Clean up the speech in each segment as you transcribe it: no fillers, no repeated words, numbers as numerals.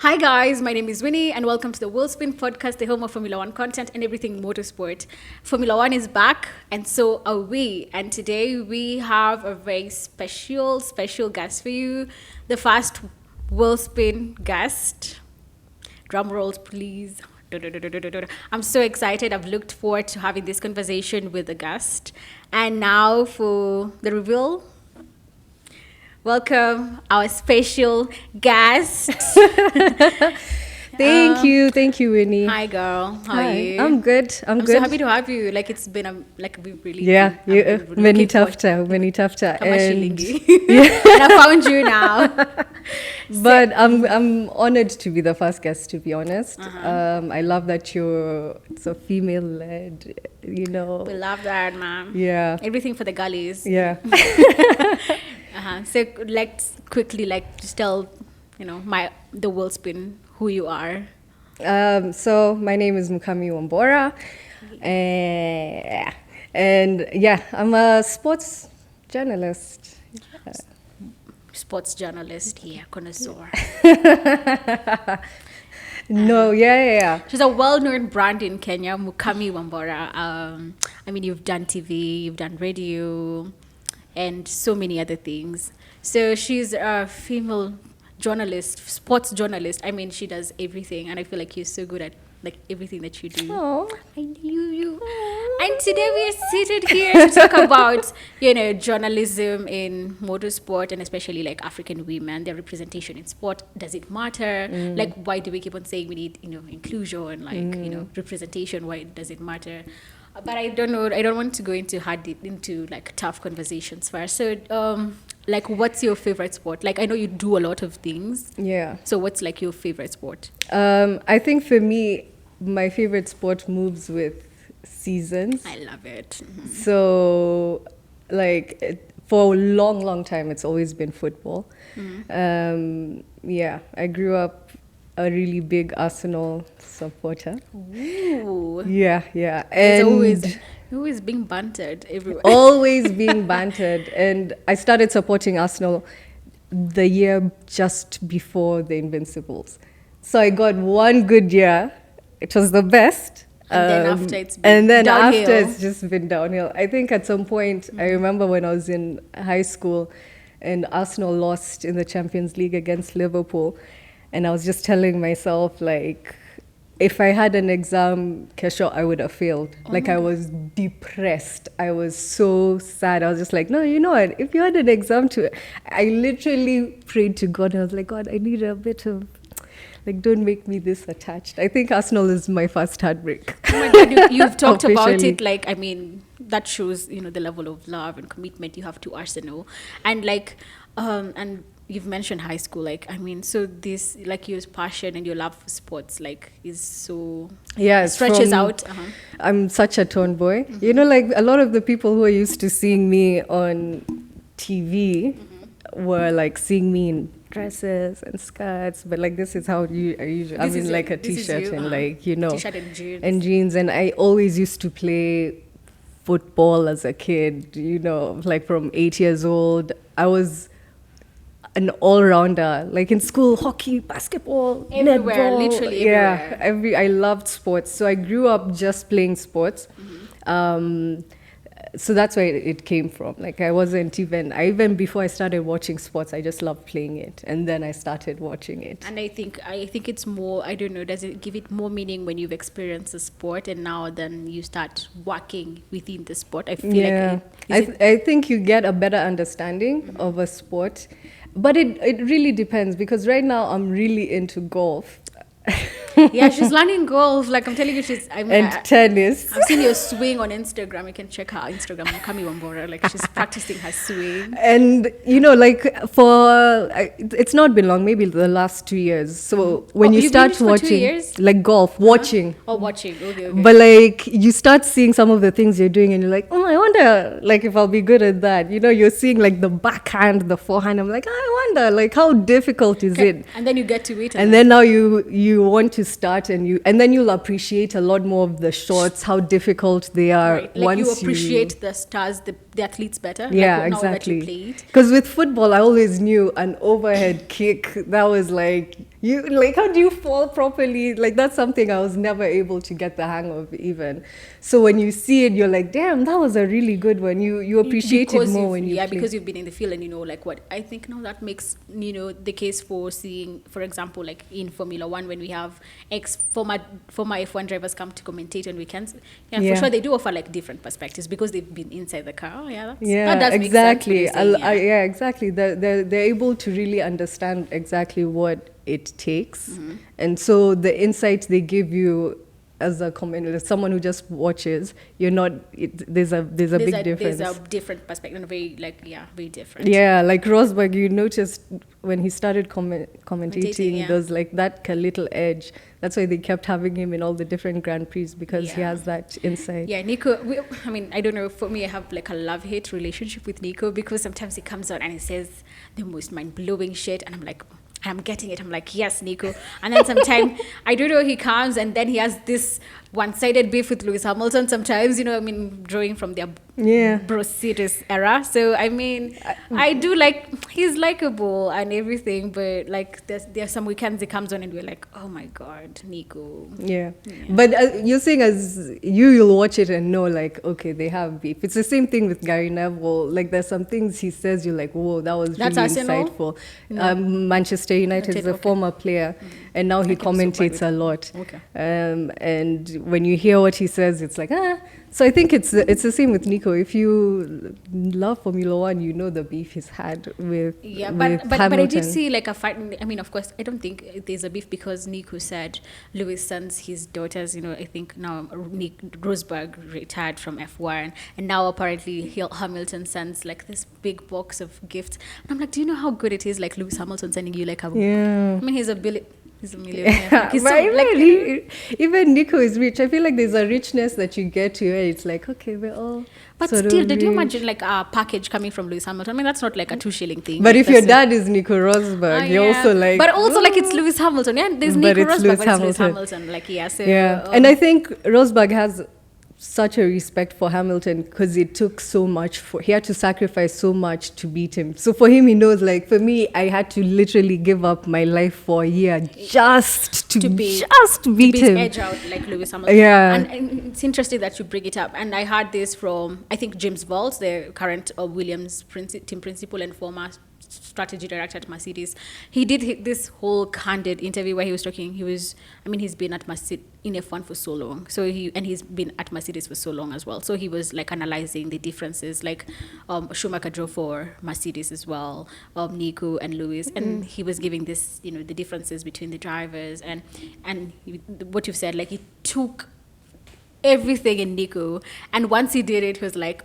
Hi guys, my name is Winnie and welcome to the Wheelspin podcast, the home of Formula One content and everything motorsport. Formula One is back and so are we. And today we have a very special guest for you. The first Wheelspin guest. Drum rolls, please. I'm so excited. I've looked forward to having this conversation with the guest. And now for the reveal. Welcome our special guest. Thank you, Winnie. Hi, girl. How Hi. are you? I'm good. I'm good. so happy to have you. Like it's been we really many tough time. And I found you now. But I'm honored to be the first guest. To be honest, I love that it's a female led. We love that, man. Yeah. Everything for the gullies. Yeah. So let's quickly just tell the Wheelspin who you are. So my name is Mukami Wambora, and I'm a sports journalist. Sports journalist here, connoisseur. Yeah. She's a well-known brand in Kenya, Mukami Wambora. You've done TV, you've done radio, and so many other things. So she's a female journalist, sports journalist. She does everything, and I feel like you're so good at everything that you do. Oh, I knew you. And today we are seated here to talk about journalism in motorsport, and especially African women, their representation in sport. Does it matter? Why do we keep on saying we need inclusion and representation? Why does it matter? But I don't know. I don't want to go into tough conversations first. So, what's your favorite sport? I know you do a lot of things. Yeah. So, what's your favorite sport? I think for me, my favorite sport moves with seasons. I love it. Mm-hmm. So, for a long time, it's always been football. Mm-hmm. I grew up a really big Arsenal supporter. Ooh. Yeah. It's always being bantered everywhere. Always being bantered. And I started supporting Arsenal the year just before the Invincibles. So I got one good year. It was the best. And then after it's just been downhill. I think at some point, I remember when I was in high school and Arsenal lost in the Champions League against Liverpool. And I was just telling myself, if I had an exam, Kesho, I would have failed. I was depressed. I was so sad. I was just no, you know what? If you had an exam I literally prayed to God. I was like, God, I need a bit of, don't make me this attached. I think Arsenal is my first heartbreak. Oh my God, you've talked about it. That shows, the level of love and commitment you have to Arsenal. And and you've mentioned high school, so this, your passion and your love for sports, is so... Yeah, stretches out. I'm such a tomboy. Mm-hmm. A lot of the people who are used to seeing me on TV were, seeing me in dresses and skirts, but, this is how I usually... a T-shirt and, T-shirt and jeans. And jeans, and I always used to play football as a kid, from 8 years old. I was an all-rounder, in school, hockey, basketball, everywhere, netball, literally everywhere. I loved sports, so I grew up just playing sports. So that's where it came from. I wasn't even before I started watching sports, I just loved playing it, and then I started watching it. And I think it's more, I don't know, does it give it more meaning when you've experienced the sport and now then you start working within the sport? I feel I think you get a better understanding of a sport. But it really depends, because right now I'm really into golf. Yeah, she's learning golf. I'm telling you, tennis. I've seen your swing on Instagram. You can check her Instagram, Mukami Wambora. She's practicing her swing. And, it's not been long, maybe the last 2 years. So when you start watching, 2 years? Golf, watching. Oh, watching. Okay. But you start seeing some of the things you're doing and you're like, oh, I wonder, if I'll be good at that. You're seeing the backhand, the forehand. I'm I wonder, how difficult is it? And then you get to it. And then now you want to start and then you'll appreciate a lot more of the shots, how difficult they are. Right. Once you appreciate the stars, the athletes better. Yeah, exactly. Because with football, I always knew an overhead kick that was You like, how do you fall properly? Like, that's something I was never able to get the hang of even. So when you see it, you're like, damn, that was a really good one. You appreciate it more when you play. because you've been in the field and you know like what I think now that makes the case for seeing, for example, like in Formula One when we have former F1 drivers come to commentate on weekends. For sure they do offer like different perspectives because they've been inside the car. That does exactly. make sense what you're saying, Exactly. They're able to really understand exactly what it takes, and so the insights they give you as a commentator, someone who just watches, you're not. There's a big difference. There's a different perspective, very different. Yeah, like Rosberg, you noticed when he started commentating, there's like that little edge. That's why they kept having him in all the different Grand Prix because he has that insight. Yeah, Nico, I don't know, for me, I have like a love-hate relationship with Nico because sometimes he comes out and he says the most mind-blowing shit and I'm like, I'm getting it. I'm like, yes, Nico. And then sometimes, I don't know, he comes and then he has this one-sided beef with Lewis Hamilton sometimes, drawing from their bro series era. So, I do like, he's likable and everything, but like there's some weekends he comes on and we're like, oh my God, Nico. Yeah. But you're saying as you'll watch it and know like, okay, they have beef. It's the same thing with Gary Neville. Like there's some things he says, you're like, whoa, that was really insightful. No. Manchester United is a former player and now he commentates a lot. Okay. And when you hear what he says, it's like, So I think it's the same with Nico. If you love Formula One, you know the beef he's had with but I did see like a fight. Of course, I don't think there's a beef because Nico said Lewis sends his daughters. I think now Rosberg retired from F1, and now apparently Hamilton sends like this big box of gifts. And I'm like, do you know how good it is? Like Lewis Hamilton sending you like a. Yeah. He's a millionaire. Even Nico is rich. I feel like there's a richness that you get to where it's like, okay, we're all. But still, did you imagine like a package coming from Lewis Hamilton? That's not like a 2 shilling thing. But if your dad is Nico Rosberg, you're also like. But also like it's Lewis Hamilton. Yeah, there's Nico Rosberg, but it's Lewis Hamilton. Like and I think Rosberg has such a respect for Hamilton because it took so much he had to sacrifice so much to beat him. So for him, he knows like for me, I had to literally give up my life for a year just to beat him. Edge out like Lewis Hamilton. Yeah. And it's interesting that you bring it up. And I heard this from I think James Valls, the current Williams team principal and former strategy director at Mercedes. He did this whole candid interview where he was talking. He's been at Mercedes in F1 for so long. So he's been at Mercedes for so long as well. So he was like analyzing the differences. Like Schumacher drove for Mercedes as well, Nico and Lewis, and he was giving this, the differences between the drivers and what you've said. Like he took everything in Nico, and once he did it, he was like,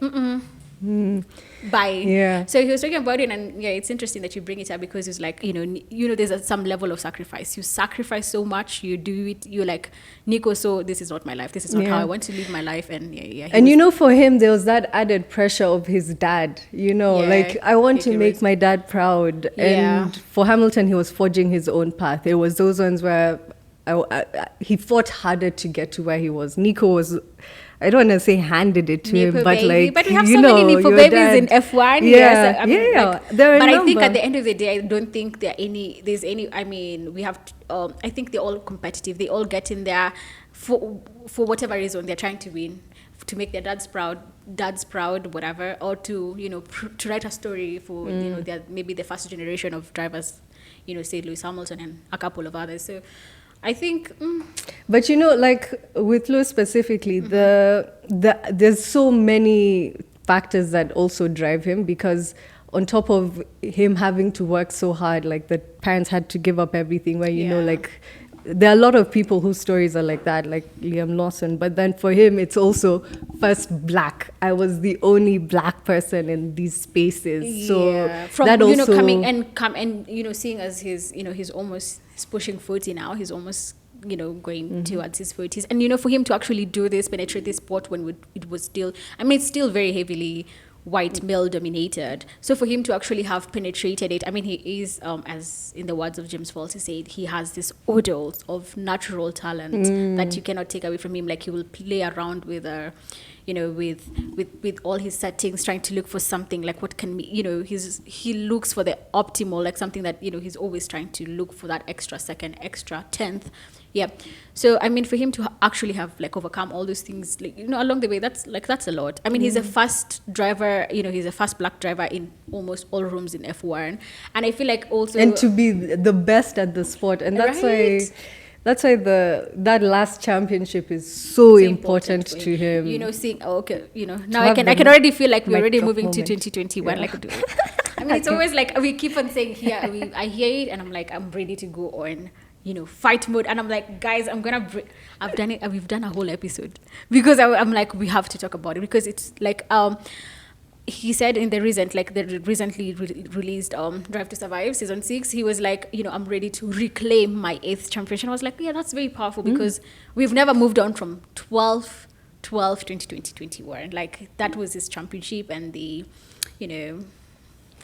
bye. Yeah. So he was talking about it, and it's interesting that you bring it up because it's like there's some level of sacrifice. You sacrifice so much, you do it. You're like Nico. So this is not my life. This is not how I want to live my life. And and for him there was that added pressure of his dad. Like I want to make my dad proud. And for Hamilton, he was forging his own path. It was those ones where he fought harder to get to where he was. Nico was. I don't want to say handed it to him, but we have so many Nico babies in F1. But I think at the end of the day, I don't think there's any. We have. I think they're all competitive. They all get in there for whatever reason. They're trying to win, to make their dads proud, whatever, or to to write a story for they're maybe the first generation of drivers. Say Lewis Hamilton and a couple of others. So. I think, but like with Lewis specifically, there's so many factors that also drive him because on top of him having to work so hard, like the parents had to give up everything. Where like there are a lot of people whose stories are like that, like Liam Lawson. But then for him, it's also first black. I was the only black person in these spaces. So from that also coming and seeing as he's almost. He's pushing 40 now. He's almost, going towards his 40s. And, for him to actually do this, penetrate this sport when it was still, it's still very heavily white male dominated. So for him to actually have penetrated it, I mean, he is, as in the words of James Falsey said, he has this odor of natural talent that you cannot take away from him. Like he will play around with with all his settings, trying to look for something like what can be, he looks for the optimal, like something that, he's always trying to look for that extra second, extra tenth. Yeah. So, I mean, for him to actually have like overcome all those things, like, along the way, that's a lot. I mean, he's a fast driver, he's a fast black driver in almost all rooms in F1. And I feel like also... And to be the best at the sport. And that's right. why that last championship is so important to him. Seeing, now I can already feel like we're already moving to 2021. Yeah. Like, I mean, it's always like we keep on saying here, I hear it and I'm like, I'm ready to go on, fight mode. And I'm like, guys, I've done it. We've done a whole episode because I'm like, we have to talk about it because it's like, he said in the recently released Drive to Survive season 6, he was like, I'm ready to reclaim my 8th championship. I was like, yeah, that's very powerful because we've never moved on from 2020, 21. Like that was his championship and the,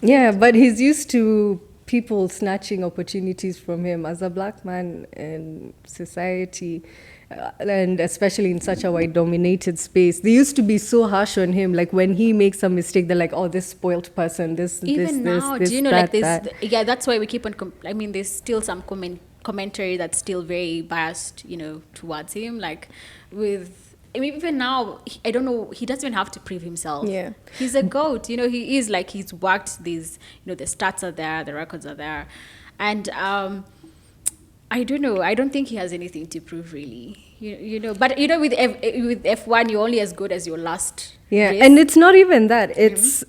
Yeah, but he's used to people snatching opportunities from him as a black man in society. And especially in such a white dominated space, they used to be so harsh on him. Like when he makes a mistake, they're like, "Oh, this spoiled person." Even now, do you know, like this? Yeah, that's why we keep on. I mean, there's still some commentary that's still very biased, towards him. Like even now, I don't know. He doesn't even have to prove himself. Yeah, he's a GOAT. He is like he's worked these. The stats are there, the records are there, and I don't know. I don't think he has anything to prove, really. But with F1, you're only as good as your last. Yeah, race. and it's not even that. It's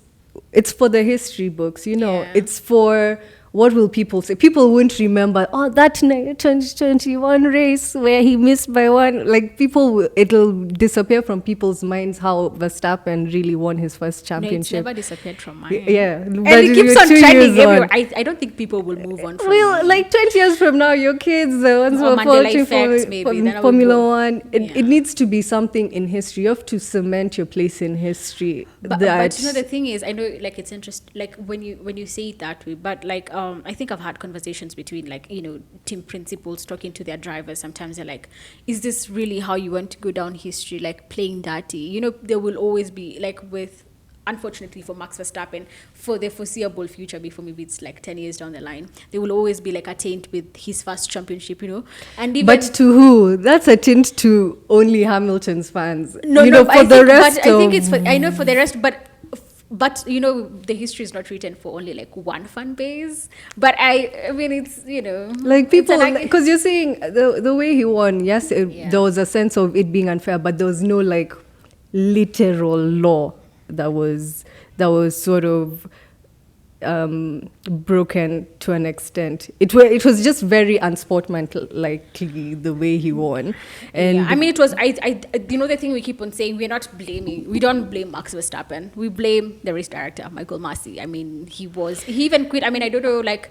for the history books. Yeah. It's for what will people say? People won't remember. Oh, that 2021 race where he missed by one. Like it'll disappear from people's minds how Verstappen really won his first championship. No, it's never disappeared from mine. Yeah, and it keeps on trending everywhere. I don't think people will move on from Well, like 20 years from now, your kids, the ones who are watching Formula One, it needs to be something in history. You have to cement your place in history. But the thing is, I know, like, it's interesting, like, when you say it that way, but, like, I think I've had conversations between, like, team principals talking to their drivers. Sometimes they're like, is this really how you want to go down history, like, playing dirty? There will always be, like, unfortunately for Max Verstappen, for the foreseeable future, before maybe it's like 10 years down the line, there will always be like a taint with his first championship, and even, but to who? That's a tint to only Hamilton's fans. No, for the rest. But I think it's I know for the rest, but the history is not written for only like one fan base. But I mean, it's like people, because you're saying the way he won. Yes, there was a sense of it being unfair, but there was no like literal law that was sort of broken to an extent. It was just very unsportsmanlike the way he won. And I mean, it was the thing we keep on saying, we don't blame Max Verstappen, we blame the race director Michael Masi. I mean, he even quit. I mean, I don't know, like,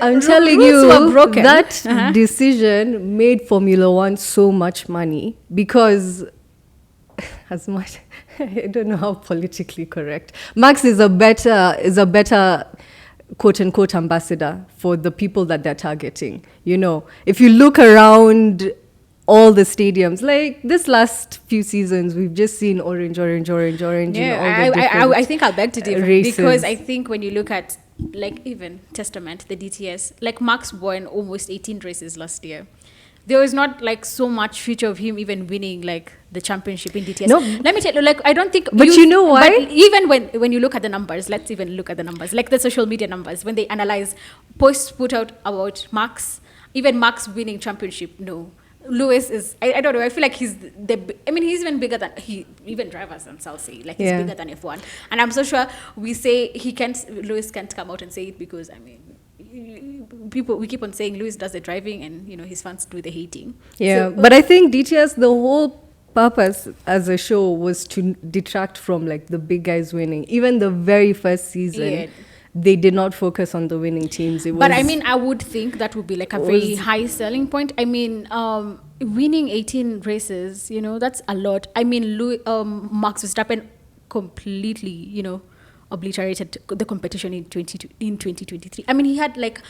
I'm telling you that decision made Formula One so much money because as much I don't know how politically correct. Max is a better quote unquote ambassador for the people that they're targeting. If you look around all the stadiums, like this last few seasons, we've just seen orange. Yeah, I think I'll beg to differ because I think when you look at like even Testament, the DTS, like Max won almost 18 races last year. There was not like so much future of him even winning like the championship in DTS. No, let me tell you, like, I don't think. But you know why? But even when you look at the numbers, let's even look at the numbers, like the social media numbers, when they analyze posts put out about Max, even Max winning championship. No, Lewis is. I don't know. I feel like he's he's even bigger than even drivers themselves say. Like he's bigger than F1, and I'm so sure we say Lewis can't come out and say it because we keep on saying Lewis does the driving and his fans do the hating. Yeah, but I think DTS, the whole purpose as a show was to detract from like the big guys winning. Even the very first season, they did not focus on the winning teams. But I mean, I would think that would be like a very high selling point. I mean, winning 18 races, that's a lot. I mean, Max Verstappen completely, obliterated the competition in 2023. I mean, he had like,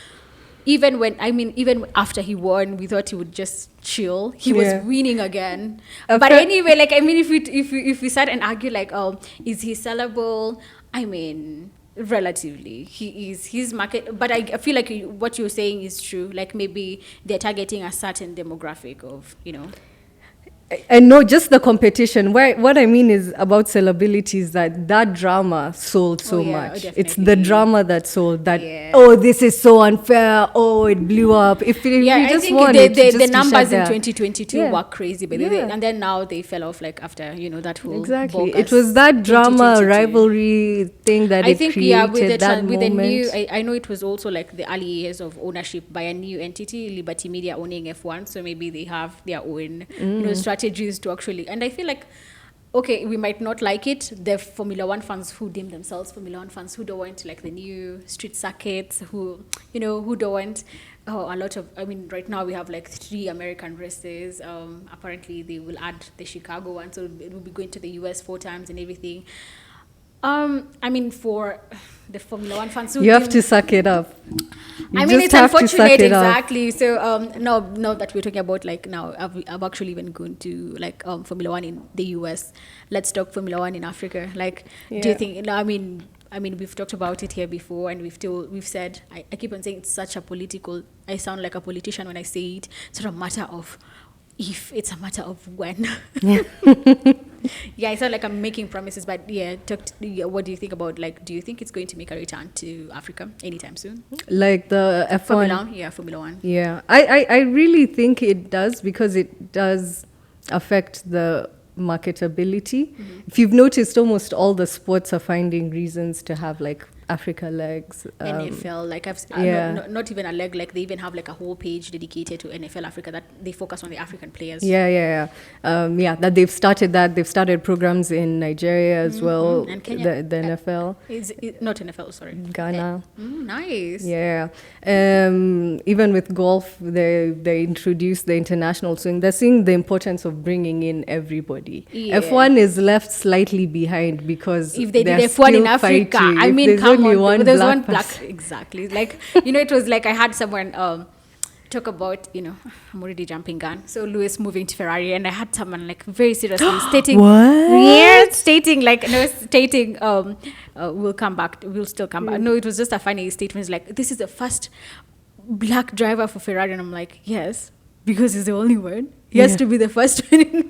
even after he won, we thought he would just chill. He was winning again. But anyway, like, I mean, if we sat and argue like, oh, is he sellable? I mean, relatively, he is. His market, but I feel like what you're saying is true. Like, maybe they're targeting a certain demographic of, And no, just the competition. What I mean is about sellability is that drama sold so much. It's the drama that sold that. Yeah. Oh, this is so unfair. Oh, it blew up. If you just want the numbers in 2022 were crazy, but and then now they fell off like after that whole exactly. It was that drama rivalry thing that I think created with the new. I know it was also like the early years of ownership by a new entity, Liberty Media owning F1. So maybe they have their own strategies to actually, and I feel like, okay, we might not like it. The Formula One fans who deem themselves Formula One fans, who don't want like the new street circuits, who don't want a lot of. I mean, right now we have like 3 American races. Apparently they will add the Chicago one, so it will be going to the US 4 times and everything. I mean, for the Formula One fans, you have to suck it up. It's unfortunate, exactly. So now that we're talking about like now, I've actually even gone to like Formula One in the US. Let's talk Formula One in Africa. Like, do you think? I mean, we've talked about it here before, and we've said. I keep on saying it's such a political. I sound like a politician when I say it. It's not a matter of if, it's a matter of when. Yeah, I sound like I'm making promises, but what do you think about, like, do you think it's going to make a return to Africa anytime soon? Like the F1? Formula One. Yeah, I really think it does, because it does affect the marketability. Mm-hmm. If you've noticed, almost all the sports are finding reasons to have like Africa legs. NFL, like not even a leg, like they even have like a whole page dedicated to NFL Africa that they focus on the African players. That they've started programs in Nigeria as well. And Kenya, the NFL. Is not NFL, sorry. Ghana. Nice. Yeah. Even with golf, they introduced the international swing. They're seeing the importance of bringing in everybody. Yeah. F1 is left slightly behind, because if they did F1 in Africa, I mean, there's one black, exactly. Like, it was like I had someone talk about, I'm already jumping gun. So Lewis moving to Ferrari, and I had someone like very seriously stating, we'll come back, we'll still come back. No, it was just a funny statement. It's like, this is the first black driver for Ferrari, and I'm like, yes, because he's the only one. He has to be the first one.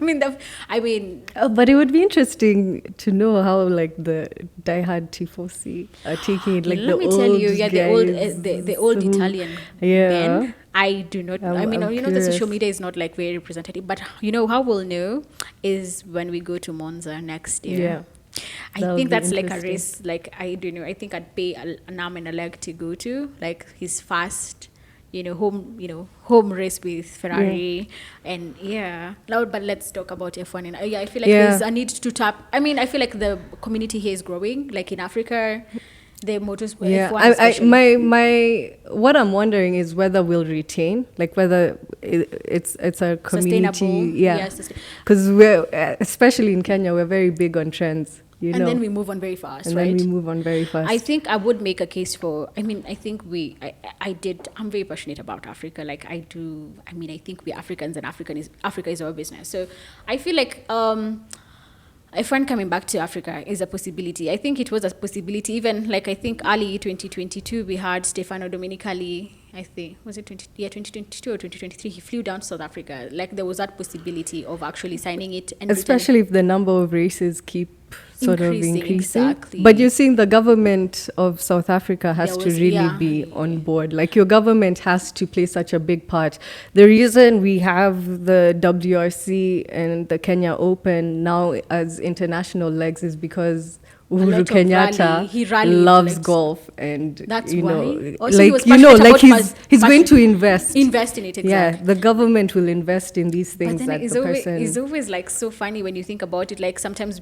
But it would be interesting to know how like the diehard tifosi are taking it. Like, let me tell you, the old Italian. Ben, I do not. The social media is not like very representative. But how we'll know is when we go to Monza next year. Yeah. I think that's like a race. Like, I don't know. I think I'd pay an arm and a leg to go to, like, his first home race with Ferrari. And but let's talk about F1. And I feel like there's a need to tap. I mean, I feel like the community here is growing, like in Africa, the motorsport. My what I'm wondering is whether we'll retain, like whether it's a community, because we're, especially in Kenya, we're very big on trends. And then we move on very fast, I think I would make a case for, I'm very passionate about Africa. Like, I do, I think we're Africans, and Africa is our business. So I feel like F1 coming back to Africa is a possibility. I think it was a possibility, even like, I think early 2022, we had Stefano Domenicali, I think, was it 2022 or 2023? He flew down to South Africa. Like, there was that possibility of actually signing it. And especially if the number of races keep sort of increasing. Exactly. But you're seeing the government of South Africa has to really be on board. Like, your government has to play such a big part. The reason we have the WRC and the Kenya Open now as international legs is because Uhuru Kenyatta loves golf, and that's he's going to invest in it. Exactly. Yeah, the government will invest in these things. But then it's always like so funny when you think about it. Like, sometimes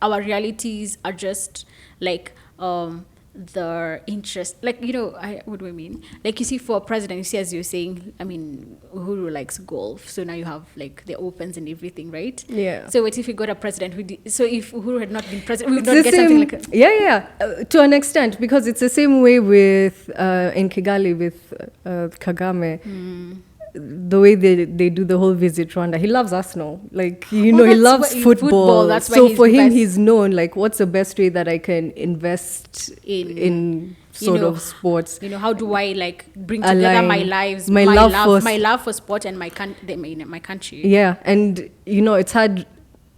our realities are just like their interest. Like, what do I mean? Like, you see, for president, you see, as you're saying, I mean, Uhuru likes golf, so now you have like the opens and everything, right? Yeah. So what if you got a president so if Uhuru had not been president, we would It's not the get something same, like to an extent, because it's the same way with in Kigali with Kagame. The way they do the whole visit Rwanda, he loves Arsenal. Like, he that's loves why- football. that's why So he's for the him, best. he's known like, what's the best way that I can invest In, in sort of sports? How do I like bring together Align my love love for sport and my country? Yeah, and it's had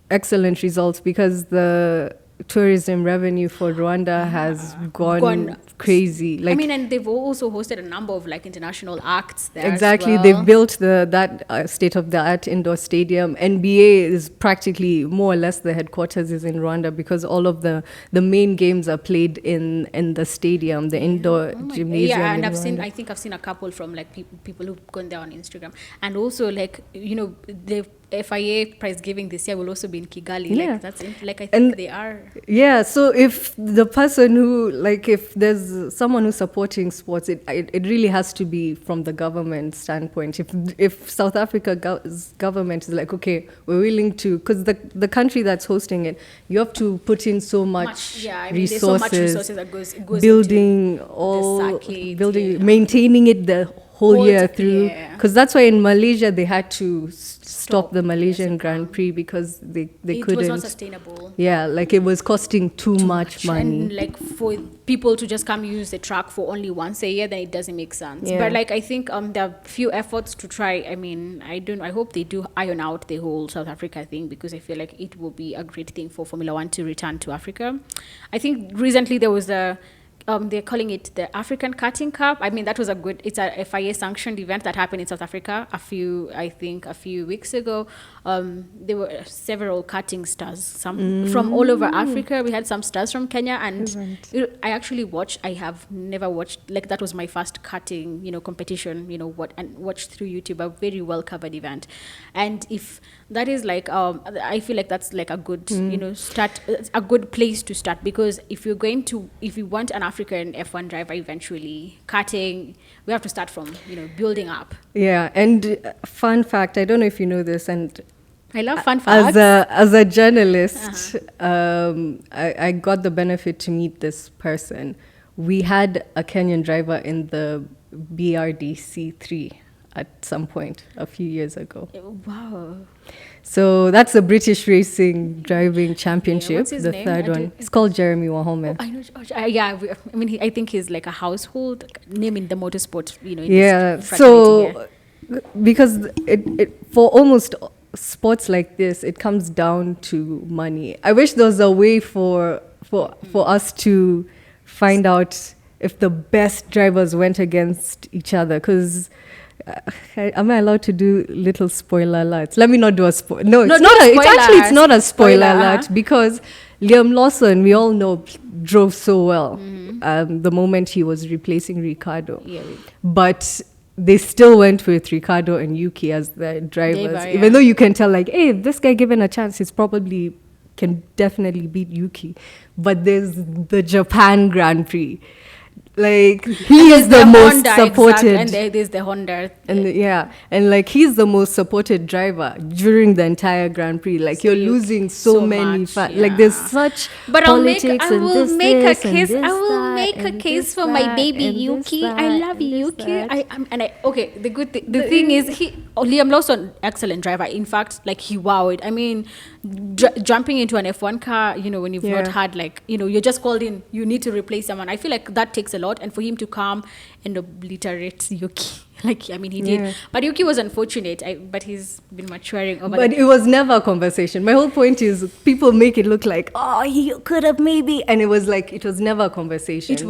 excellent results because the tourism revenue for Rwanda has gone crazy. Like, I mean, and they've also hosted a number of like international acts there. exactly, as well. they've built that state-of-the-art indoor stadium. NBA is practically more or less the headquarters is in Rwanda because all of the main games are played in the stadium, the indoor gymnasium. Yeah, and in I think I've seen a couple from like people who've gone there on Instagram, and also like the FIA prize giving this year will also be in Kigali. Yeah. Like that's like I think they are. Yeah, so if the person who, like, if there's someone who's supporting sports, it really has to be from the government standpoint. If South Africa's government is like, okay, we're willing to, because the country that's hosting it, you have to put in so much There's so much resources that goes building into all the circuit, building, maintaining it the whole year through. Yeah. Because that's why in Malaysia they had to stop the Malaysian Grand Prix because they couldn't. It was not sustainable. Yeah, like it was costing too much money. And like for people to just come use the track for only once a year, then it doesn't make sense. Yeah. But like I think there are few efforts to try. I mean, I hope they do iron out the whole South Africa thing because I feel like it will be a great thing for Formula One to return to Africa. I think recently there was they're calling it the African Karting Cup. I mean, it's a FIA sanctioned event that happened in South Africa a few weeks ago. There were several karting stars, some from all over Africa. We had some stars from Kenya, and I have never watched, like that was my first karting, competition, and watched through YouTube, a very well covered event. And if that is like, I feel like that's like a good, start, a good place to start, because if you want an African F1 driver eventually, karting, we have to start from, building up. Yeah, and fun fact, I don't know if you know this, and I love fun facts. As a journalist, I got the benefit to meet this person. We had a Kenyan driver in the BRDC3 at some point a few years ago. Wow. So that's the British Racing Driving Championship, what's his the name? third one. It's called Jeremy Wahome. I know. Yeah, I mean, I think he's like a household name in the motorsport, Yeah, this so because it for almost sports like this, it comes down to money. I wish there was a way for us to find out if the best drivers went against each other, because am I allowed to do little spoiler alerts? Let me not do a spoiler. No, it's not. It's not a spoiler alert, because Liam Lawson, we all know, drove so well the moment he was replacing Ricardo. Yeah. But they still went with Ricardo and Yuki as the drivers, even though you can tell, like, hey, this guy given a chance, he's probably can definitely beat Yuki. But there's the Japan Grand Prix. Like, he is the most supported. And there's the Honda. And like, he's the most supported driver during the entire Grand Prix. Like, so you're losing so many fans. Like, there's such politics I will make a case for my baby Yuki. I love Yuki. The thing is, Liam Lawson, excellent driver. In fact, like, he wowed. I mean, jumping into an F1 car, when you've not had, like, you're just called in, you need to replace someone. I feel like that takes a lot, and for him to come and obliterate Yuki, like, I mean, he did. But Yuki was unfortunate, but he's been maturing over. But it was never a conversation. My whole point is, people make it look like, oh, he could have maybe, and it was like, it was never a conversation. It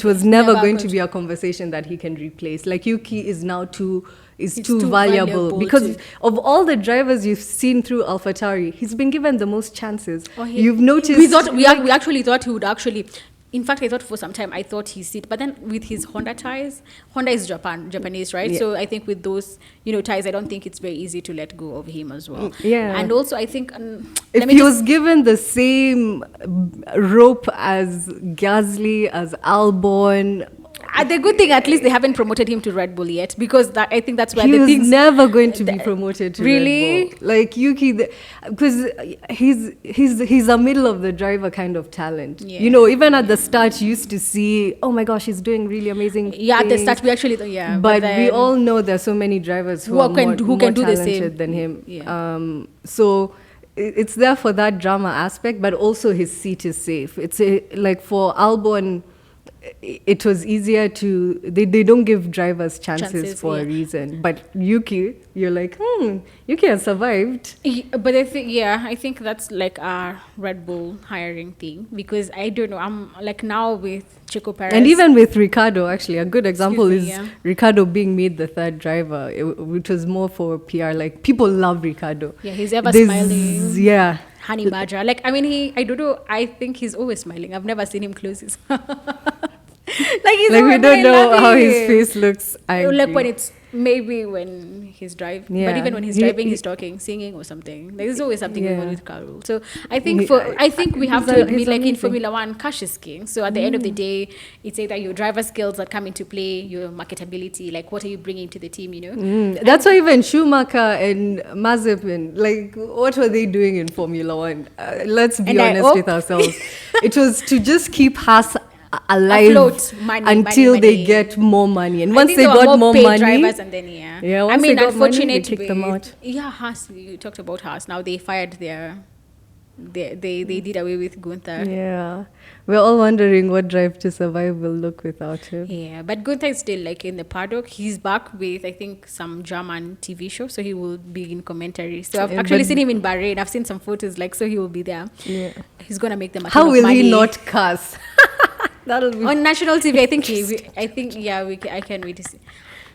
was never going to be a conversation that he can replace. Like, Yuki is now too valuable because of all the drivers you've seen through AlphaTauri, he's been given the most chances. You've noticed. We actually thought he would actually. in fact, I thought for some time, I thought his seat, but then with his Honda ties, Honda is Japanese, right? Yeah. So I think with those, ties, I don't think it's very easy to let go of him as well. Yeah. And also, I think, if he was given the same rope as Gasly, as Albon, the good thing, at least they haven't promoted him to Red Bull yet, because I think that's where he the was things never going to be promoted to really Red Bull. Like Yuki, because he's a middle of the driver kind of talent. Yeah. Even at the start, you used to see, oh my gosh, he's doing really amazing. Yeah, at the things. start we actually But then, we all know there's so many drivers who are more do the talented same than him. Yeah. So it's there for that drama aspect, but also his seat is safe. It's like for Albon, it was easier to they don't give drivers chances for a reason. But Yuki, you're like, Yuki has survived. But I think that's like a Red Bull hiring thing, because I don't know, I'm like now with Checo Perez, and even with Ricardo, actually a good example is yeah. Ricardo being made the third driver, which was more for PR. Like people love Ricardo. Yeah, he's ever smiling. Yeah. Honey badger. Like, I mean, I don't know. I think he's always smiling. I've never seen him close his we don't know how his face looks angry. Like when he's driving, but even when he's driving, he's talking, singing or something. There's always something going on with Carol. So I think we have to admit, like in Formula One, cash is king. So at the end of the day, it's either your driver skills that come into play, your marketability, like what are you bringing to the team, That's why even Schumacher and Mazepin, like what were they doing in Formula One? Let's be honest with ourselves. It was to just keep Haas alive until they get more money, and once they got more money, drivers, and then I mean, unfortunately, they kicked them out. Haas, you talked about Haas. Now they fired they did away with Gunther. Yeah, we're all wondering what Drive to Survive will look without him. Yeah, but Gunther is still like in the paddock. He's back with, I think, some German TV show, so he will be in commentary. So I've actually seen him in Bahrain. I've seen some photos, like, so he will be there. Yeah, he's gonna make them. How will he not cuss? That'll be on national TV. I can wait to see.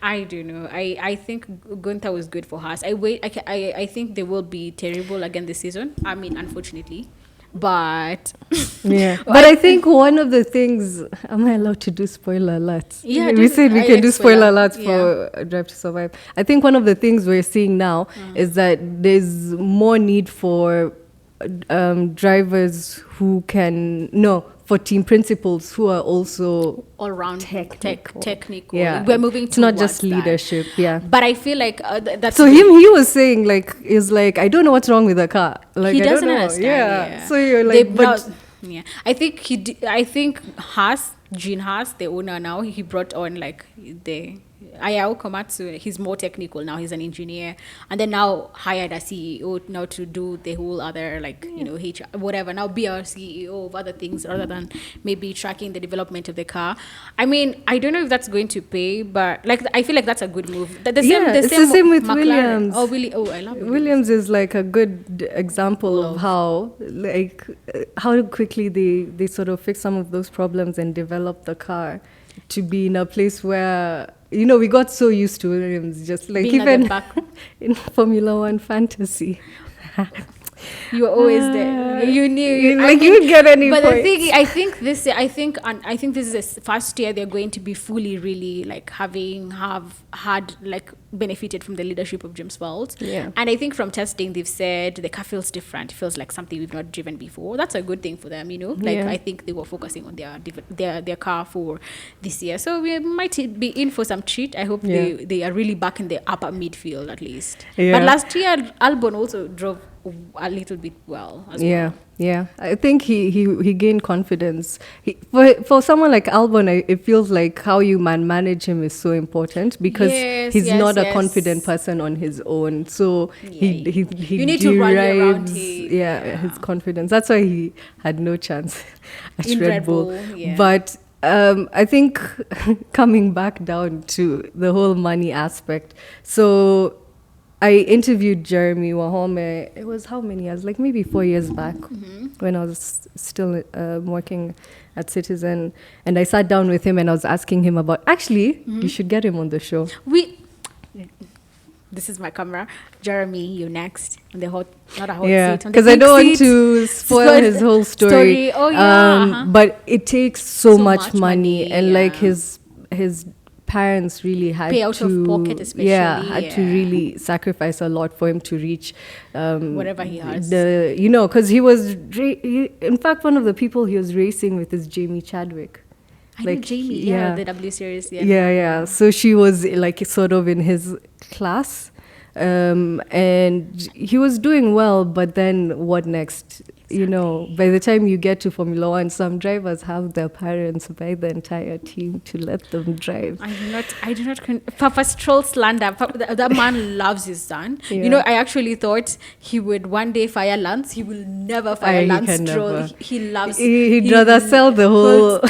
I don't know. I think Gunther was good for Haas. I think they will be terrible again this season. I mean, unfortunately, but yeah. But I think one of the things, am I allowed to do spoiler alerts? Yeah, we said we can do spoiler alerts for Drive to Survive. I think one of the things we're seeing now is that there's more need for drivers who for team principals who are also all round technical. Yeah, we're moving. It's not just leadership. That. Yeah, but I feel like that's. So he was saying like I don't know what's wrong with the car. Like he doesn't I don't know. understand. Yeah. So you're like, I think Gene Haas, the owner now, he brought on like the Ayao Komatsu. He's more technical now. He's an engineer, and then now hired a CEO now to do the whole other HR whatever. Now be our CEO of other things rather than maybe tracking the development of the car. I mean, I don't know if that's going to pay, but like I feel like that's a good move. It's the same with McLaren. Williams. Oh, really? Oh, I love Williams is like a good example of how quickly they sort of fix some of those problems and develop the car to be in a place where we got so used to Williams, just like being even in Formula One fantasy. You were always there. You knew. You would get any but points. The thing, I think this is the first year they're going to be fully, really like have had like benefited from the leadership of James Vowles. Yeah. And I think from testing they've said the car feels different. It feels like something we've not driven before. That's a good thing for them, I think they were focusing on their car for this year. So we might be in for some treat. I hope they are really back in the upper midfield at least. Yeah. But last year Albon also drove a little bit well as well. Yeah. I think he gained confidence. For someone like Albon, it feels like how you manage him is so important because he's not a confident person on his own. So he you need to rally around his confidence. That's why he had no chance at in Red Bull. Yeah. But I think coming back down to the whole money aspect. So I interviewed Jeremy Wahome. It was how many years? Like maybe 4 years back when I was still working at Citizen. And I sat down with him and I was asking him about, actually, you should get him on the show. this is my camera. Jeremy, you next. On the hot, not a hot Yeah, seat. On the because I big don't want seat. to spoil his whole story. Oh, yeah. But it takes so, So much much money, money, and like yeah. his parents really had Pay out to, of pocket, especially. yeah, had to Yeah. really sacrifice a lot for him to reach Whatever he has. because he was in fact one of the people he was racing with is Jamie Chadwick. I know Jamie, yeah, the W series, yeah. Yeah. So she was like sort of in his class. And he was doing well, but then what next? By the time you get to Formula One, some drivers have their parents buy the entire team to let them drive. I do not. Papa Stroll slander. That man loves his son. Yeah. I actually thought he would one day fire Lance. He will never fire He Lance can Stroll. never. He loves. He'd rather sell the whole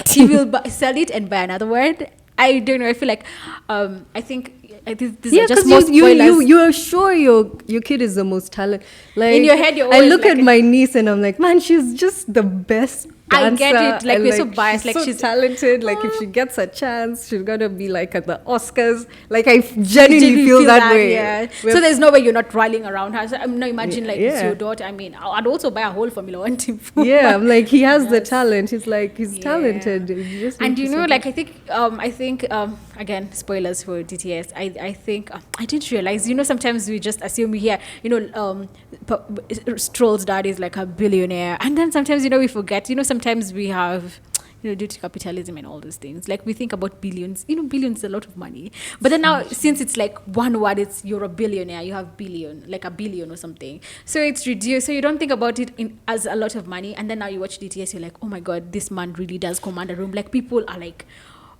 He will sell it and buy another word. I don't know. I feel like, I think these are just more spoilers. you are sure your kid is the most talented. Like In your head, you're I always look like at my niece and I'm like, man, she's just the best dancer. I get it. Like, and, we're so biased. She's Like, so she's talented. Like if she gets a chance, she's gonna be like at the Oscars. Like I genuinely feel that way. Yeah. So there's no way you're not rallying around her. So I'm not imagine like it's Yeah. your daughter. I mean, I'd also buy a whole Formula One team. For Yeah, her. I'm like he has the Yes. talent. He's like he's Yeah. talented. You just And need to like support. I think again, spoilers for DTS. I think I didn't realize. Sometimes we just assume we hear Stroll's dad is like a billionaire, and then sometimes we forget. Sometimes we have. Due to capitalism and all those things, like we think about billions. Billions is a lot of money. But then now, since it's like one word, it's you're a billionaire. You have billion, like a billion or something. So it's reduced. So you don't think about it as a lot of money. And then now you watch DTS, you're like, oh my god, this man really does command a room. Like people are like,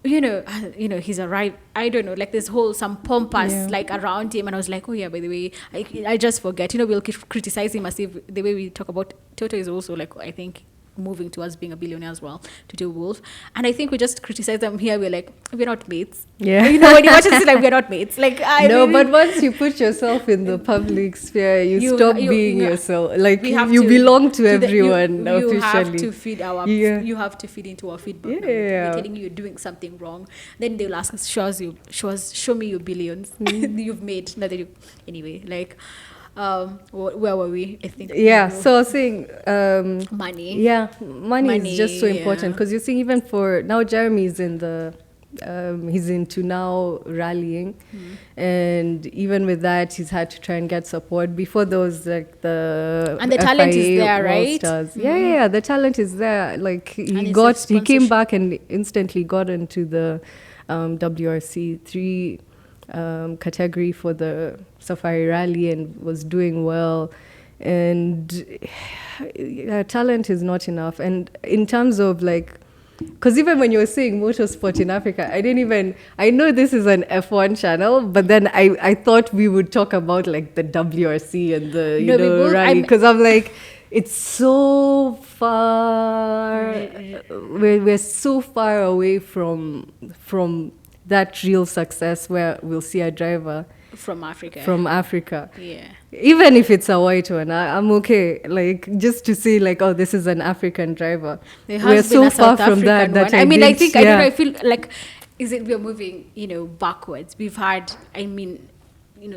he's arrived. I don't know, like this whole some pompous like around him, and I was like, oh yeah, by the way, I just forget. We'll criticize him as if the way we talk about Toto is also like, I think, moving towards being a billionaire as well, to do Wolf. And I think we just criticize them here. We're like, we're not mates. Yeah. When you watch it, it's like, we're not mates. Like, but once you put yourself in the public sphere, you stop being yourself. Like you belong to everyone officially. You have to feed you have to feed into our feedback. Yeah. We're telling you you're doing something wrong. Then they'll ask us, show me your billions you've made. Anyway, like, where were we? I think. Yeah. So I was saying, money. Yeah, money is just so important because you see, even for now, Jeremy's in the. He's into now rallying, and even with that, he's had to try and get support. Before those, like the and the talent is there, right? Yeah, the talent is there. Like he came back and instantly got into the WRC 3 category for the Safari Rally and was doing well. And talent is not enough. And in terms of like, because even when you were saying motorsport in Africa, I know this is an F1 channel, but then I thought we would talk about like the WRC and the rally, because I'm like, it's so far, we're so far away from that real success where we'll see a driver from Africa. Yeah. Even if it's a white one, I'm okay. Like, just to see, like, oh, this is an African driver. We're so far from that. I don't know. I feel like, we're moving, backwards. We've had,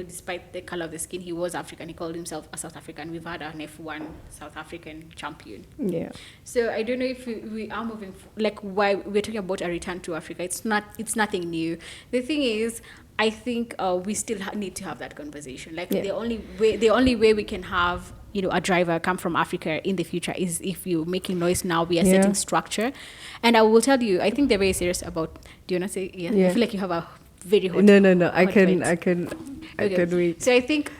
despite the color of the skin, he was African. He called himself a South African. We've had an F1 South African champion. Yeah. So I don't know if we are moving, like, why we're talking about a return to Africa. It's nothing new. The thing is, I think we still need to have that conversation. Like, the only way we can have, a driver come from Africa in the future is if you're making noise now. We are setting structure. And I will tell you, I think they're very serious about, do you want to say? Yeah. I feel like you have a very hot. No. I can wait. So I think,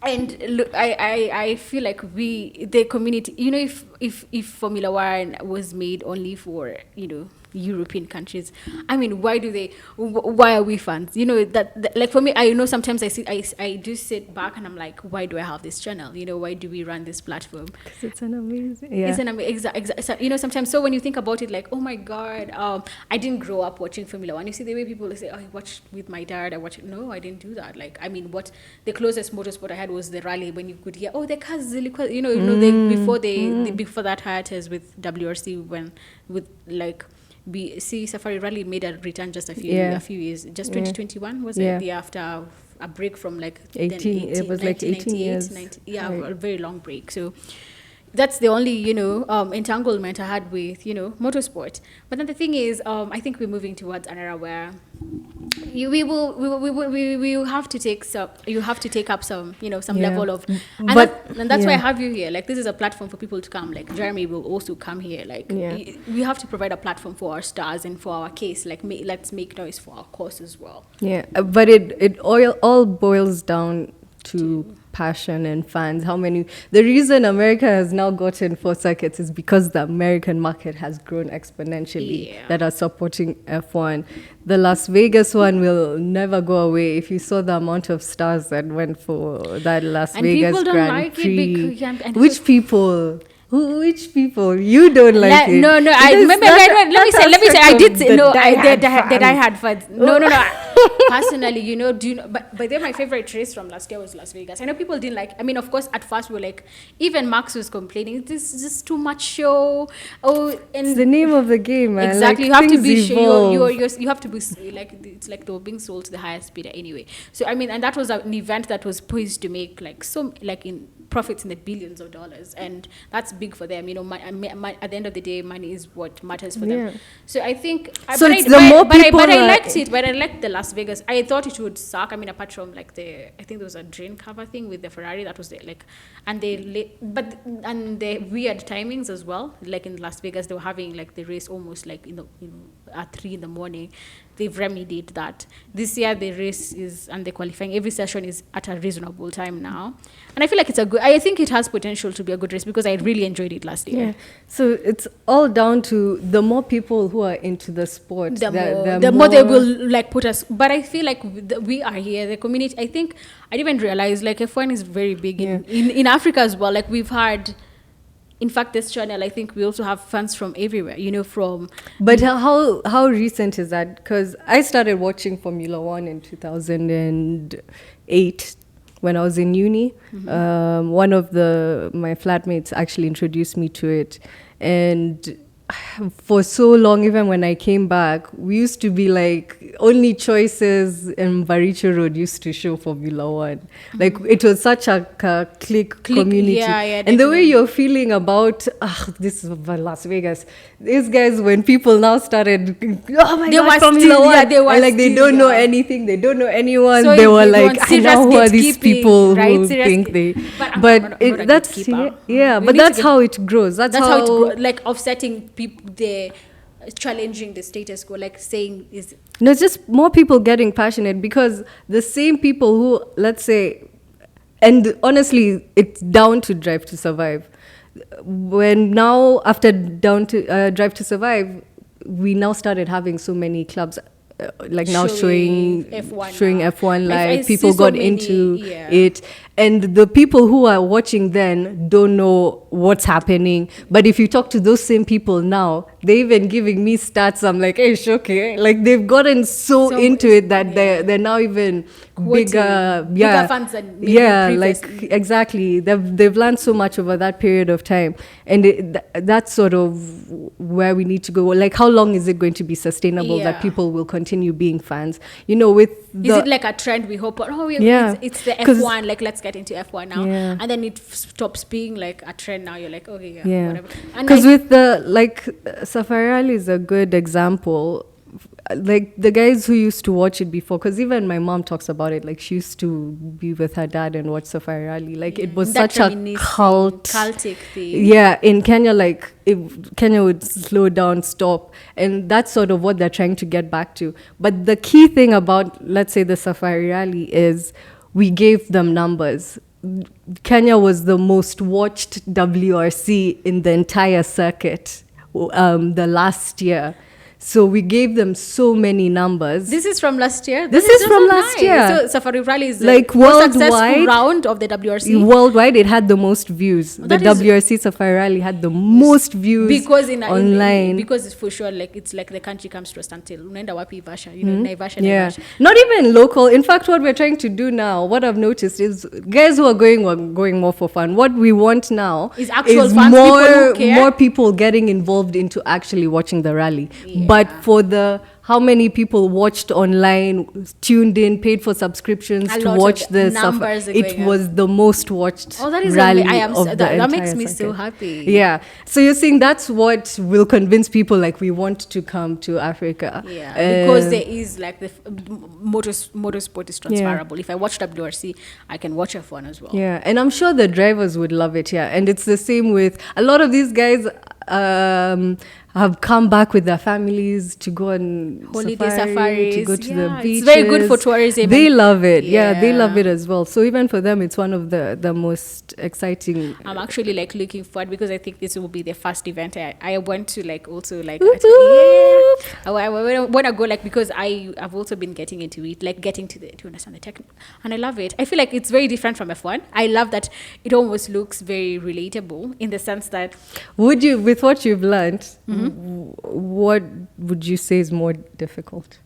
and look, I feel like the community, if Formula One was made only for, European countries, why are we fans? That like for me, I know sometimes I do sit back and I'm like, why do I have this channel? Why do we run this platform? Because it's an amazing, it's an exact. So, sometimes, so when you think about it, like, oh my god, I didn't grow up watching Formula One. You see the way people say, oh, I watched with my dad, I watched it. No, I didn't do that. Like, what the closest motorsport I had was the rally, when you could hear, oh, the cars really close. Before that hiatus with WRC, when with like Safari Rally made a return just a Yeah. few years, just Yeah. 2021 was Yeah. it, the year after a break from like 18, it was like 18 years. 1998, yeah, Right. a very long break. So that's the only entanglement I had with motorsport. But then the thing is, I think we're moving towards an era where we will have to take some, you have to take up some some Yeah. level of, and that's why I have you here. Like, this is a platform for people to come. Like, Jeremy will also come here. Like, Yeah. we have to provide a platform for our stars and for our case. Like, let's make noise for our cause as well. Yeah, but it all boils down to passion and fans. The reason America has now gotten 4 circuits is because the American market has grown exponentially, Yeah. that are supporting F1. The Las Vegas one will never go away. If you saw the amount of stars that went for that Las And Vegas people don't Grand like it Prix. because- yeah, and Which people? Which people? You don't like it. No, I Because remember. that Let me say. I aspect did of say the no. I diehard did. I fans. had fans. No. Personally, do you know? But then my favorite race from last year was Las Vegas. I know people didn't like. I mean, of course, at first we were like, even Max was complaining. This is just too much show. Oh, and It's the name of the game, man. exactly, Like, you have to things be evolve. you have to be like, it's like they were being sold to the highest bidder anyway. So I mean, and that was an event that was poised to make like in profits in the billions of dollars, and that's big for them. At the end of the day, money is what matters for them. Yeah. So I think, So it's the more people but I are- liked it. But I liked the Las Vegas. I thought it would suck. I mean, apart from like I think there was a drain cover thing with the Ferrari that was and the weird timings as well. Like in Las Vegas, they were having like the race almost like at 3 in the morning. They've remedied that. This year the race is, and the qualifying, every session is at a reasonable time now. And I feel like I think it has potential to be a good race because I really enjoyed it last year. Yeah. So it's all down to the more people who are into the sport, The more they will like put us. But I feel like we are here, the community. I think I didn't even realize like F1 is very big in Africa as well. Like, we've had, in fact, this channel, I think we also have fans from everywhere, from... But how recent is that? Because I started watching Formula One in 2008 when I was in uni. Mm-hmm. One of my flatmates actually introduced me to it. And for so long, even when I came back, we used to be like, only choices in Baricho Road used to show Formula One. Mm-hmm. Like, it was such a click community. Yeah, and the way definitely. you're feeling about, this is Las Vegas, these guys, when people now started, oh my They God, were Formula still- One, yeah, they were and like, they still, don't know yeah. anything, they don't know anyone, So they if were they like, want I serious know who are these gatekeeping, people right? who Serious think they... But I'm But not a that's, gatekeeper. yeah, We but need to that's get- how it grows. That's how it like offsetting people, challenging the status quo, like saying is... No, it's just more people getting passionate, because the same people who, let's say, and honestly, it's down to Drive to Survive. When now, after Drive to Survive, we now started having so many clubs, like now showing F1 live. I People see so got many, into yeah. it. And the people who are watching then don't know what's happening. But if you talk to those same people now, they're even giving me stats. I'm like, hey, okay. Like, they've gotten so into it that they're now even bigger fans than maybe like previously. exactly. They've learned so much over that period of time. And that's sort of where we need to go. Like, how long is it going to be sustainable that people will continue being fans? Is it like a trend we hope? It's the F1. Like, let's get into F1 now, and then it stops being like a trend. Now you're like, okay, whatever. Because with Safari Rally is a good example. Like, the guys who used to watch it before, because even my mom talks about it. Like, she used to be with her dad and watch Safari Rally. Like, it was that such a cultic thing. Yeah, in Kenya, like, Kenya would slow down, stop, and that's sort of what they're trying to get back to. But the key thing about, let's say, the Safari Rally is we gave them numbers. Kenya was the most watched WRC in the entire circuit the last year. So we gave them so many numbers. This is from last year? This is from last year. So Safari Rally is like most worldwide, successful round of the WRC. Worldwide, it had the most views. The WRC Safari Rally had the most views because online. Because it's for sure, like, it's like the country comes to a standstill. Unaenda wapi Ivasha, Naivasha, Yeah, Naivasha. not even local. In fact, what we're trying to do now, what I've noticed is guys who are going more for fun. What we want now is actual fans, people who care. more people getting involved into actually watching the rally. But for the how many people watched online, tuned in, paid for subscriptions A to lot watch of the numbers stuff, are it going was the most watched Oh, that is rally I am of so, the that makes entire me so circuit. happy. Yeah. So you're saying that's what will convince people like we want to come to Africa. Yeah, because there is like the motorsport is transferable. If I watch WRC, I can watch F1 as well. Yeah, and I'm sure the drivers would love it. Yeah, and it's the same with a lot of these guys. Have come back with their families to go on Holiday safaris, to go to the Yeah, beaches. it's very good for tourism. They love it. Yeah, they love Yeah. it as well. So even for them, it's one of the most exciting. I'm actually like looking forward because I think this will be the first event I want to like also like I want to go like because I've also been getting into it, like getting to understand the technique, and I love it. I feel like it's very different from F1. I love that it almost looks very relatable in the sense that Would you, with what you've learned, what would you say is more difficult?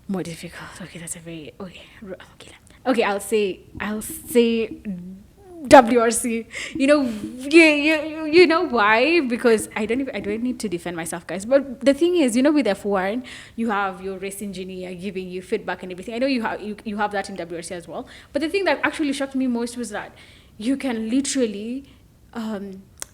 more difficult. Okay, that's a very okay. I'll say WRC. You know why? Because I don't need to defend myself, guys. But the thing is, with F1, you have your race engineer giving you feedback and everything. I know you have that in WRC as well. But the thing that actually shocked me most was that you can literally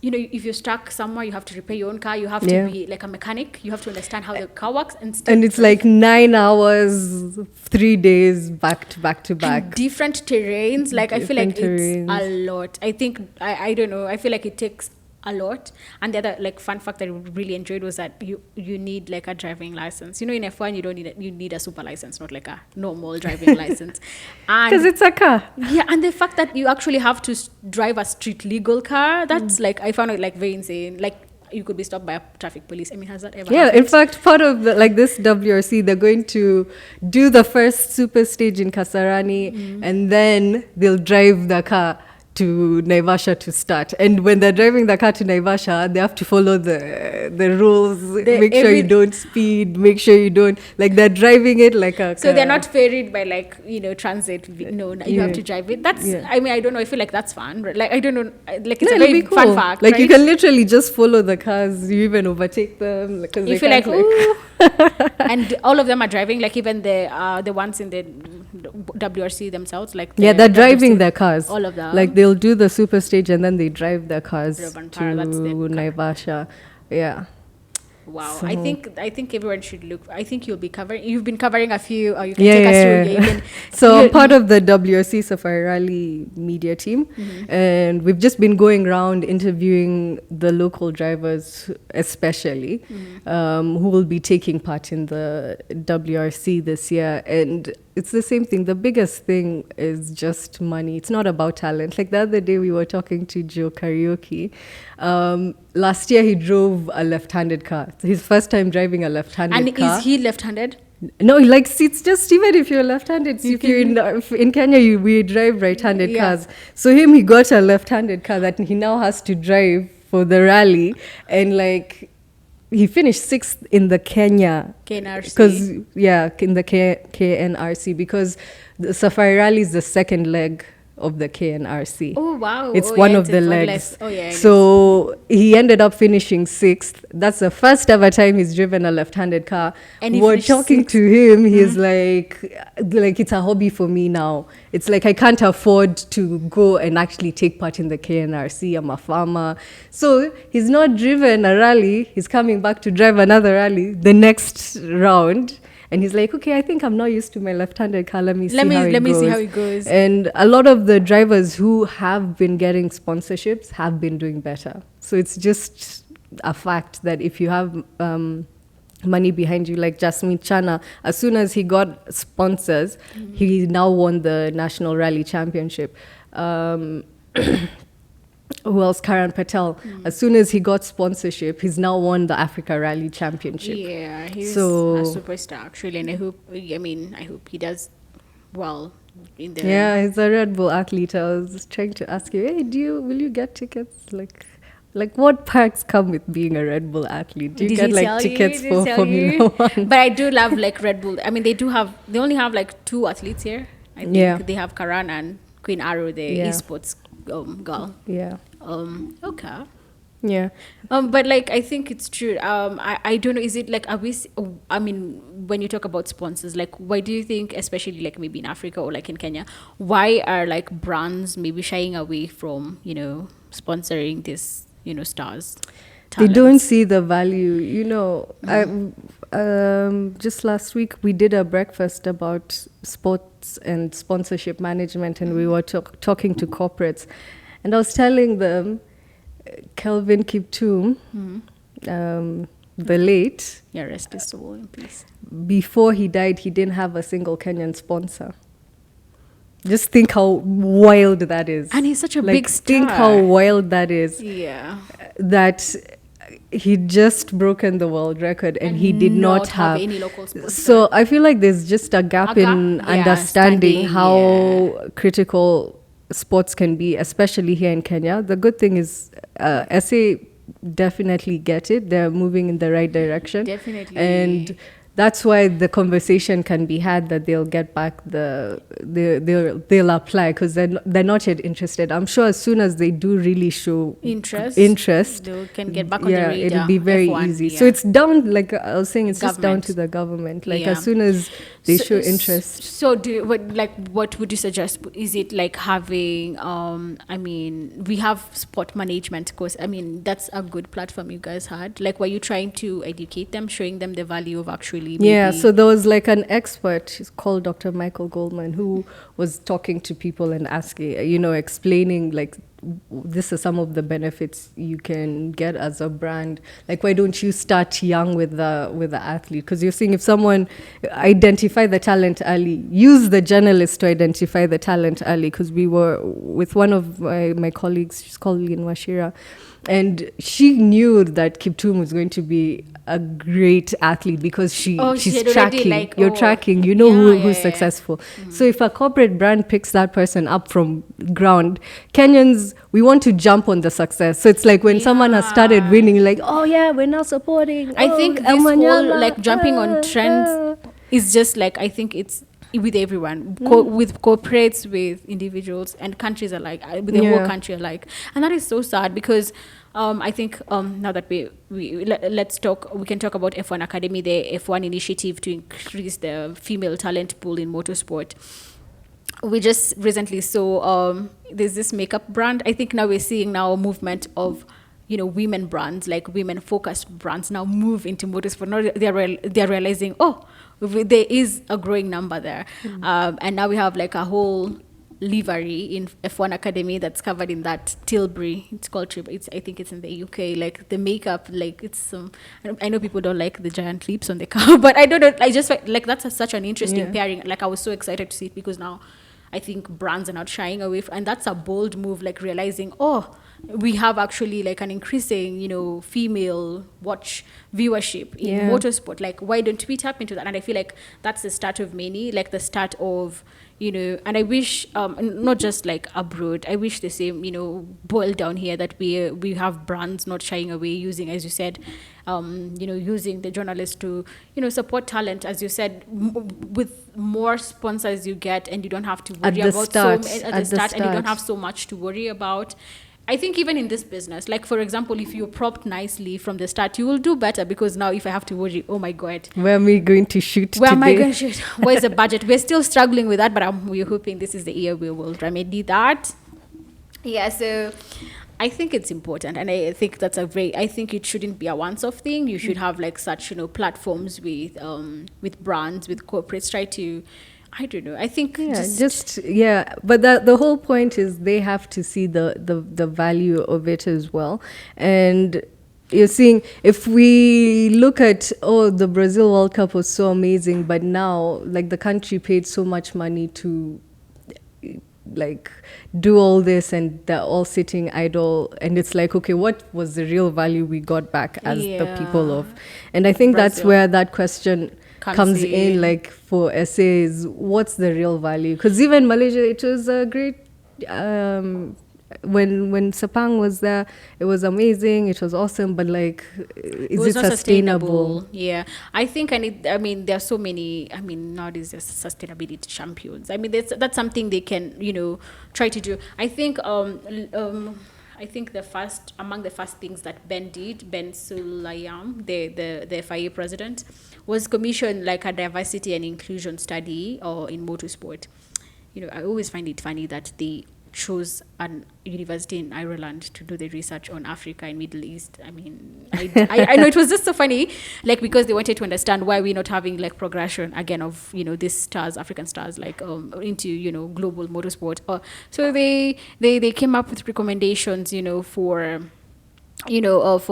if you're stuck somewhere, you have to repair your own car. You have to be like a mechanic. You have to understand how the car works. And it's like 9 hours, 3 days back to back to back. And different terrains. Like, I feel like terrains. it's a lot. I think, I don't know. I feel like it takes a lot. And the other like fun fact that I really enjoyed was that you need like a driving license. In F1 you need a super license, not like a normal driving license. Because it's a car. Yeah, and the fact that you actually have to drive a street legal car, that's like I found it like very insane. Like you could be stopped by a traffic police. I mean, has that ever happened? In fact, part of this WRC, they're going to do the first super stage in Kasarani, and then they'll drive the car to Naivasha to start. And when they're driving the car to Naivasha, they have to follow the rules. Make sure you don't speed. Make sure you don't, like, they're driving it like a So they're not ferried by like, transit. No, you have to drive it. That's, I mean, I don't know. I feel like that's fun. Like, I don't know. Like, it's a very cool. fun fact. Like, right? you can literally just follow the cars. You even overtake them. Because you feel like, ooh. And all of them are driving, like even the ones in the WRC themselves. Like they're driving their cars. All of them. Like, they'll do the super stage and then they drive their cars to that's Naivasha. Yeah. Wow. So I think everyone should look. I think you'll be covering. You've been covering a few. Or you can take us through. So I'm part of the WRC Safari Rally media team, and we've just been going around interviewing the local drivers, especially who will be taking part in the WRC this year. And it's the same thing. The biggest thing is just money. It's not about talent. Like the other day, we were talking to Joe Karaoke. Last year, he drove a left-handed car. It's his first time driving a left-handed car. And is he left-handed? No, like it's just even if you're left-handed, if you're in Kenya, we drive right-handed cars. So he got a left-handed car that he now has to drive for the rally, and like he finished 6th in the Kenya KNRC. Because in the KNRC, because the Safari Rally is the second leg of the KNRC. Oh wow! It's one of the legs. Less. Oh yeah. So he ended up finishing 6th. That's the first ever time he's driven a left-handed car. And we're talking to him. He's like it's a hobby for me now. It's like I can't afford to go and actually take part in the KNRC. I'm a farmer, so he's not driven a rally. He's coming back to drive another rally the next round. And he's like, okay, I think I'm not used to my left-handed car. Let me see how it goes. And a lot of the drivers who have been getting sponsorships have been doing better. So it's just a fact that if you have money behind you, like Jasmine Chana, as soon as he got sponsors, he now won the National Rally Championship. Who else? Karan Patel. As soon as he got sponsorship, he's now won the Africa Rally Championship. Yeah, he's a superstar actually, and I hope he does well in the. Yeah, he's a Red Bull athlete. I was trying to ask you, hey, will you get tickets? Like what perks come with being a Red Bull athlete? Do you get like tickets for Formula One? But I do love like Red Bull. I mean, they only have like 2 athletes here. I think they have Karan and Queen Arrow, the esports girl. Yeah. Okay. Yeah. But like I think it's true. I don't know. Is it like I mean, when you talk about sponsors, like why do you think, especially like maybe in Africa or like in Kenya, why are like brands maybe shying away from sponsoring this stars? They don't Talents? see the value. Just last week we did a breakfast about sports and sponsorship management, and we were talking to corporates, and I was telling them, Kelvin Kiptum, the late, Yeah, rest his soul in peace. before he died, he didn't have a single Kenyan sponsor. Just think how wild that is. And he's such a Like, big star. think how wild that is. Yeah. That he just broken the world record and he did not have any local sponsor. So I feel like there's just a gap in Yeah, understanding standing, how critical sports can be, especially here in Kenya. The good thing is SA definitely get it. They're moving in the right direction. Definitely. And that's why the conversation can be had that they'll get back they'll apply, because they're not yet interested. I'm sure as soon as they do really show interest, they can get back on the radar. it'll be very F1, easy. yeah. So it's down, like I was saying, it's just down Government. to the government. Like Yeah. as soon as they show interest. So what would you suggest? Is it like having I mean, we have sport management course. I mean, that's a good platform you guys had. Like, were you trying to educate them, showing them the value of actually Yeah, maybe- so there was like an expert, he's called Dr. Michael Goldman, who was talking to people and asking, explaining like this are some of the benefits you can get as a brand. Like, why don't you start young with the athlete? Because you're seeing, if someone identify the talent early, use the journalist to identify the talent early. Because we were with one of my colleagues, she's called Lynn Washira, and she knew that Kiptum was going to be a great athlete because she's had already, tracking. like, You're oh, tracking. You yeah, know who's yeah, yeah. successful. So if a corporate brand picks that person up from ground, Kenyans, we want to jump on the success. So it's like when someone has started winning, you're like, oh yeah, we're now supporting. I think this whole like jumping on trends is just like, I think it's with everyone, with corporates, with individuals, and countries alike, with the whole country alike. And that is so sad because I think now that we can talk about F1 Academy, the F1 initiative to increase the female talent pool in motorsport. We just recently saw there's this makeup brand. I think now we're seeing a movement of women brands, like women focused brands now move into motorsport. Now they're realizing, there is a growing number there. And now we have like a whole livery in F1 Academy that's covered in that Tilbury. It's called I think it's in the UK. Like the makeup, like it's I know people don't like the giant lips on the car, but I don't know. I just like that's such an interesting pairing. Like I was so excited to see it because now I think brands are not shying away and that's a bold move, like realizing, we have actually like an increasing, female watch viewership in motorsport. Like, why don't we tap into that? And I feel like that's the start of many, like the start of, and I wish, not just like abroad, I wish the same, boil down here, that we have brands not shying away, using, as you said, using the journalists to, support talent, as you said, with more sponsors you get, and you don't have to worry about at the start, and you don't have so much to worry about. I think even in this business, like for example, if you're propped nicely from the start, you will do better, because now if I have to worry, oh my God, where am I going to shoot Where today? am I going to shoot? Where's the budget? We're still struggling with that, but we're hoping this is the year we will remedy that. Yeah, so I think it's important, and I think I think it shouldn't be a once-off thing. You should have like such, platforms with brands, with corporates, try to, I don't know. I think but the whole point is they have to see the value of it as well. And you're seeing, if we look at, the Brazil World Cup was so amazing, but now like the country paid so much money to like do all this, and they're all sitting idle, and it's like, okay, what was the real value we got back as the people of? And I think Brazil. that's where that question comes in, like for essays, what's the real value? Because even Malaysia, it was a great when Sepang was there, it was amazing, it was awesome, but like, is it sustainable? Yeah, I think there are so many, nowadays there's sustainability champions. That's something they can, try to do. I think I I think among the first things that Ben did, Ben Sulayam, the FIA president, was commission like a diversity and inclusion study or in motorsport. I always find it funny that they chose an university in Ireland to do the research on Africa and Middle East. I mean, I know it was just so funny, like because they wanted to understand why we're not having like progression again of these stars, African stars, like into global motorsport. So they came up with recommendations, for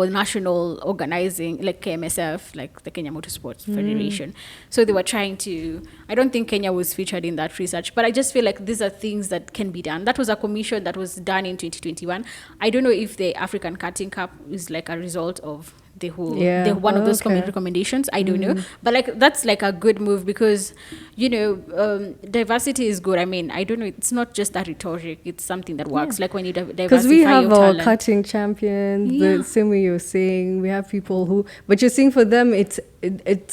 national organizing, like KMSF, like the Kenya Motorsports Federation. So they were trying to, I don't think Kenya was featured in that research, but I just feel like these are things that can be done. That was a commission that was done in 2021. I don't know if the African Karting Cup is like a result of the whole one of those recommendations. I don't know, but like that's like a good move because diversity is good. I mean, I don't know, it's not just that rhetoric, it's something that works. Like when you diversify, because we have your our talent. karting champions, the same way you're saying, we have people who, but you're seeing for them it's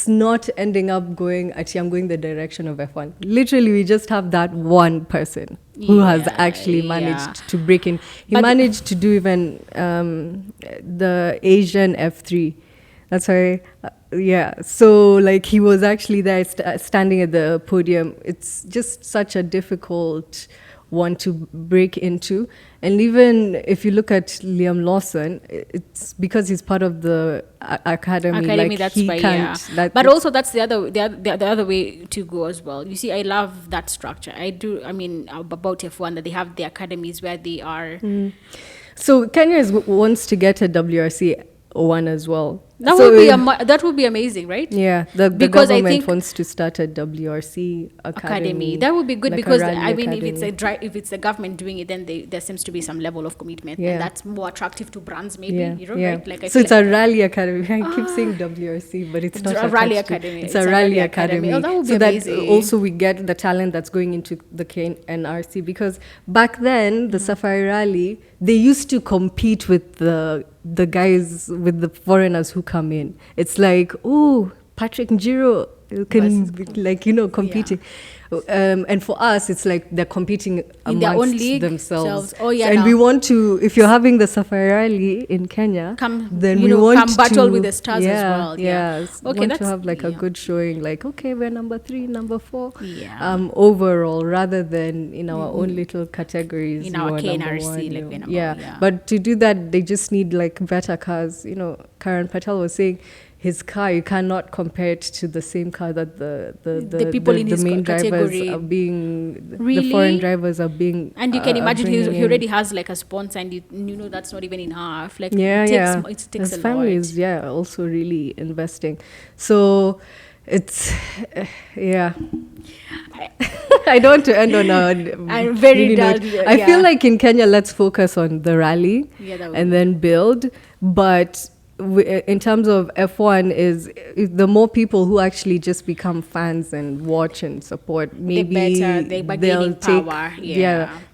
not ending up going the direction of F1. Literally, we just have that one person who has actually managed to break in. He managed to do even the Asian F3. That's why, So like he was actually there standing at the podium. It's just such a difficult one to break into. And even if you look at Liam Lawson, it's because he's part of the academy. Like that's he why, can't. But also that's the other way to go as well. You see, I love that structure. I do. I mean, about F1 that they have the academies where they are. So Kenya wants to get a WRC one as well. That would be amazing, right? Yeah, the government wants to start a WRC academy. That would be good, like because I mean, academy. if it's the government doing it, then there seems to be some level of commitment, and that's more attractive to brands, maybe. Right? Like so it's a rally academy. I keep saying WRC, but it's not a rally academy. It's a rally academy. Oh, that would be amazing. That also we get the talent that's going into the KNRC, because back then the Safari Rally, they used to compete with the guys, with the foreigners who come in. It's like, oh, Patrick Njiro can competing. And for us, it's like they're competing in their own league themselves. And we want to, if you're having the Safari Rally in Kenya, we want to battle with the stars as well. Okay, want to have like a good showing, like, okay, we're number 3, number 4 overall, rather than in our own little categories. In our KNRC, But to do that, they just need like better cars. Karan Patel was saying, his car, you cannot compare it to the same car that the people in his main drivers are being, the foreign drivers are being. And you can imagine he already has like a sponsor, and that's not even enough. Like it takes his a family lot. is also really investing. So it's I don't want to end on a very dull. I feel like in Kenya, let's focus on the rally and then build. But in terms of F1, is the more people who actually just become fans and watch and support, maybe they'll take power.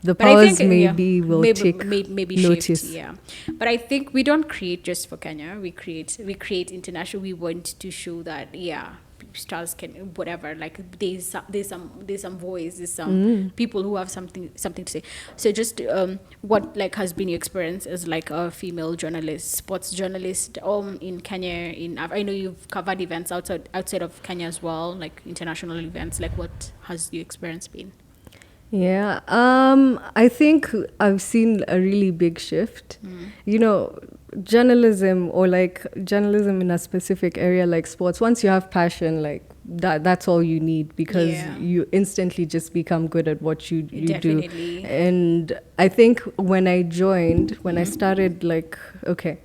The powers maybe will take notice. Shift. But I think we don't create just for Kenya. We create international. We want to show that stars can whatever, like there's some voice, there's some people who have something to say. So just what like has been your experience as like a female journalist, sports journalist in Kenya? I know you've covered events outside of Kenya as well, like international events. Like what has your experience been? I think I've seen a really big shift. Journalism, or like journalism in a specific area like sports, once you have passion, like that's all you need, because you instantly just become good at what you do. And I think when I started, like, okay,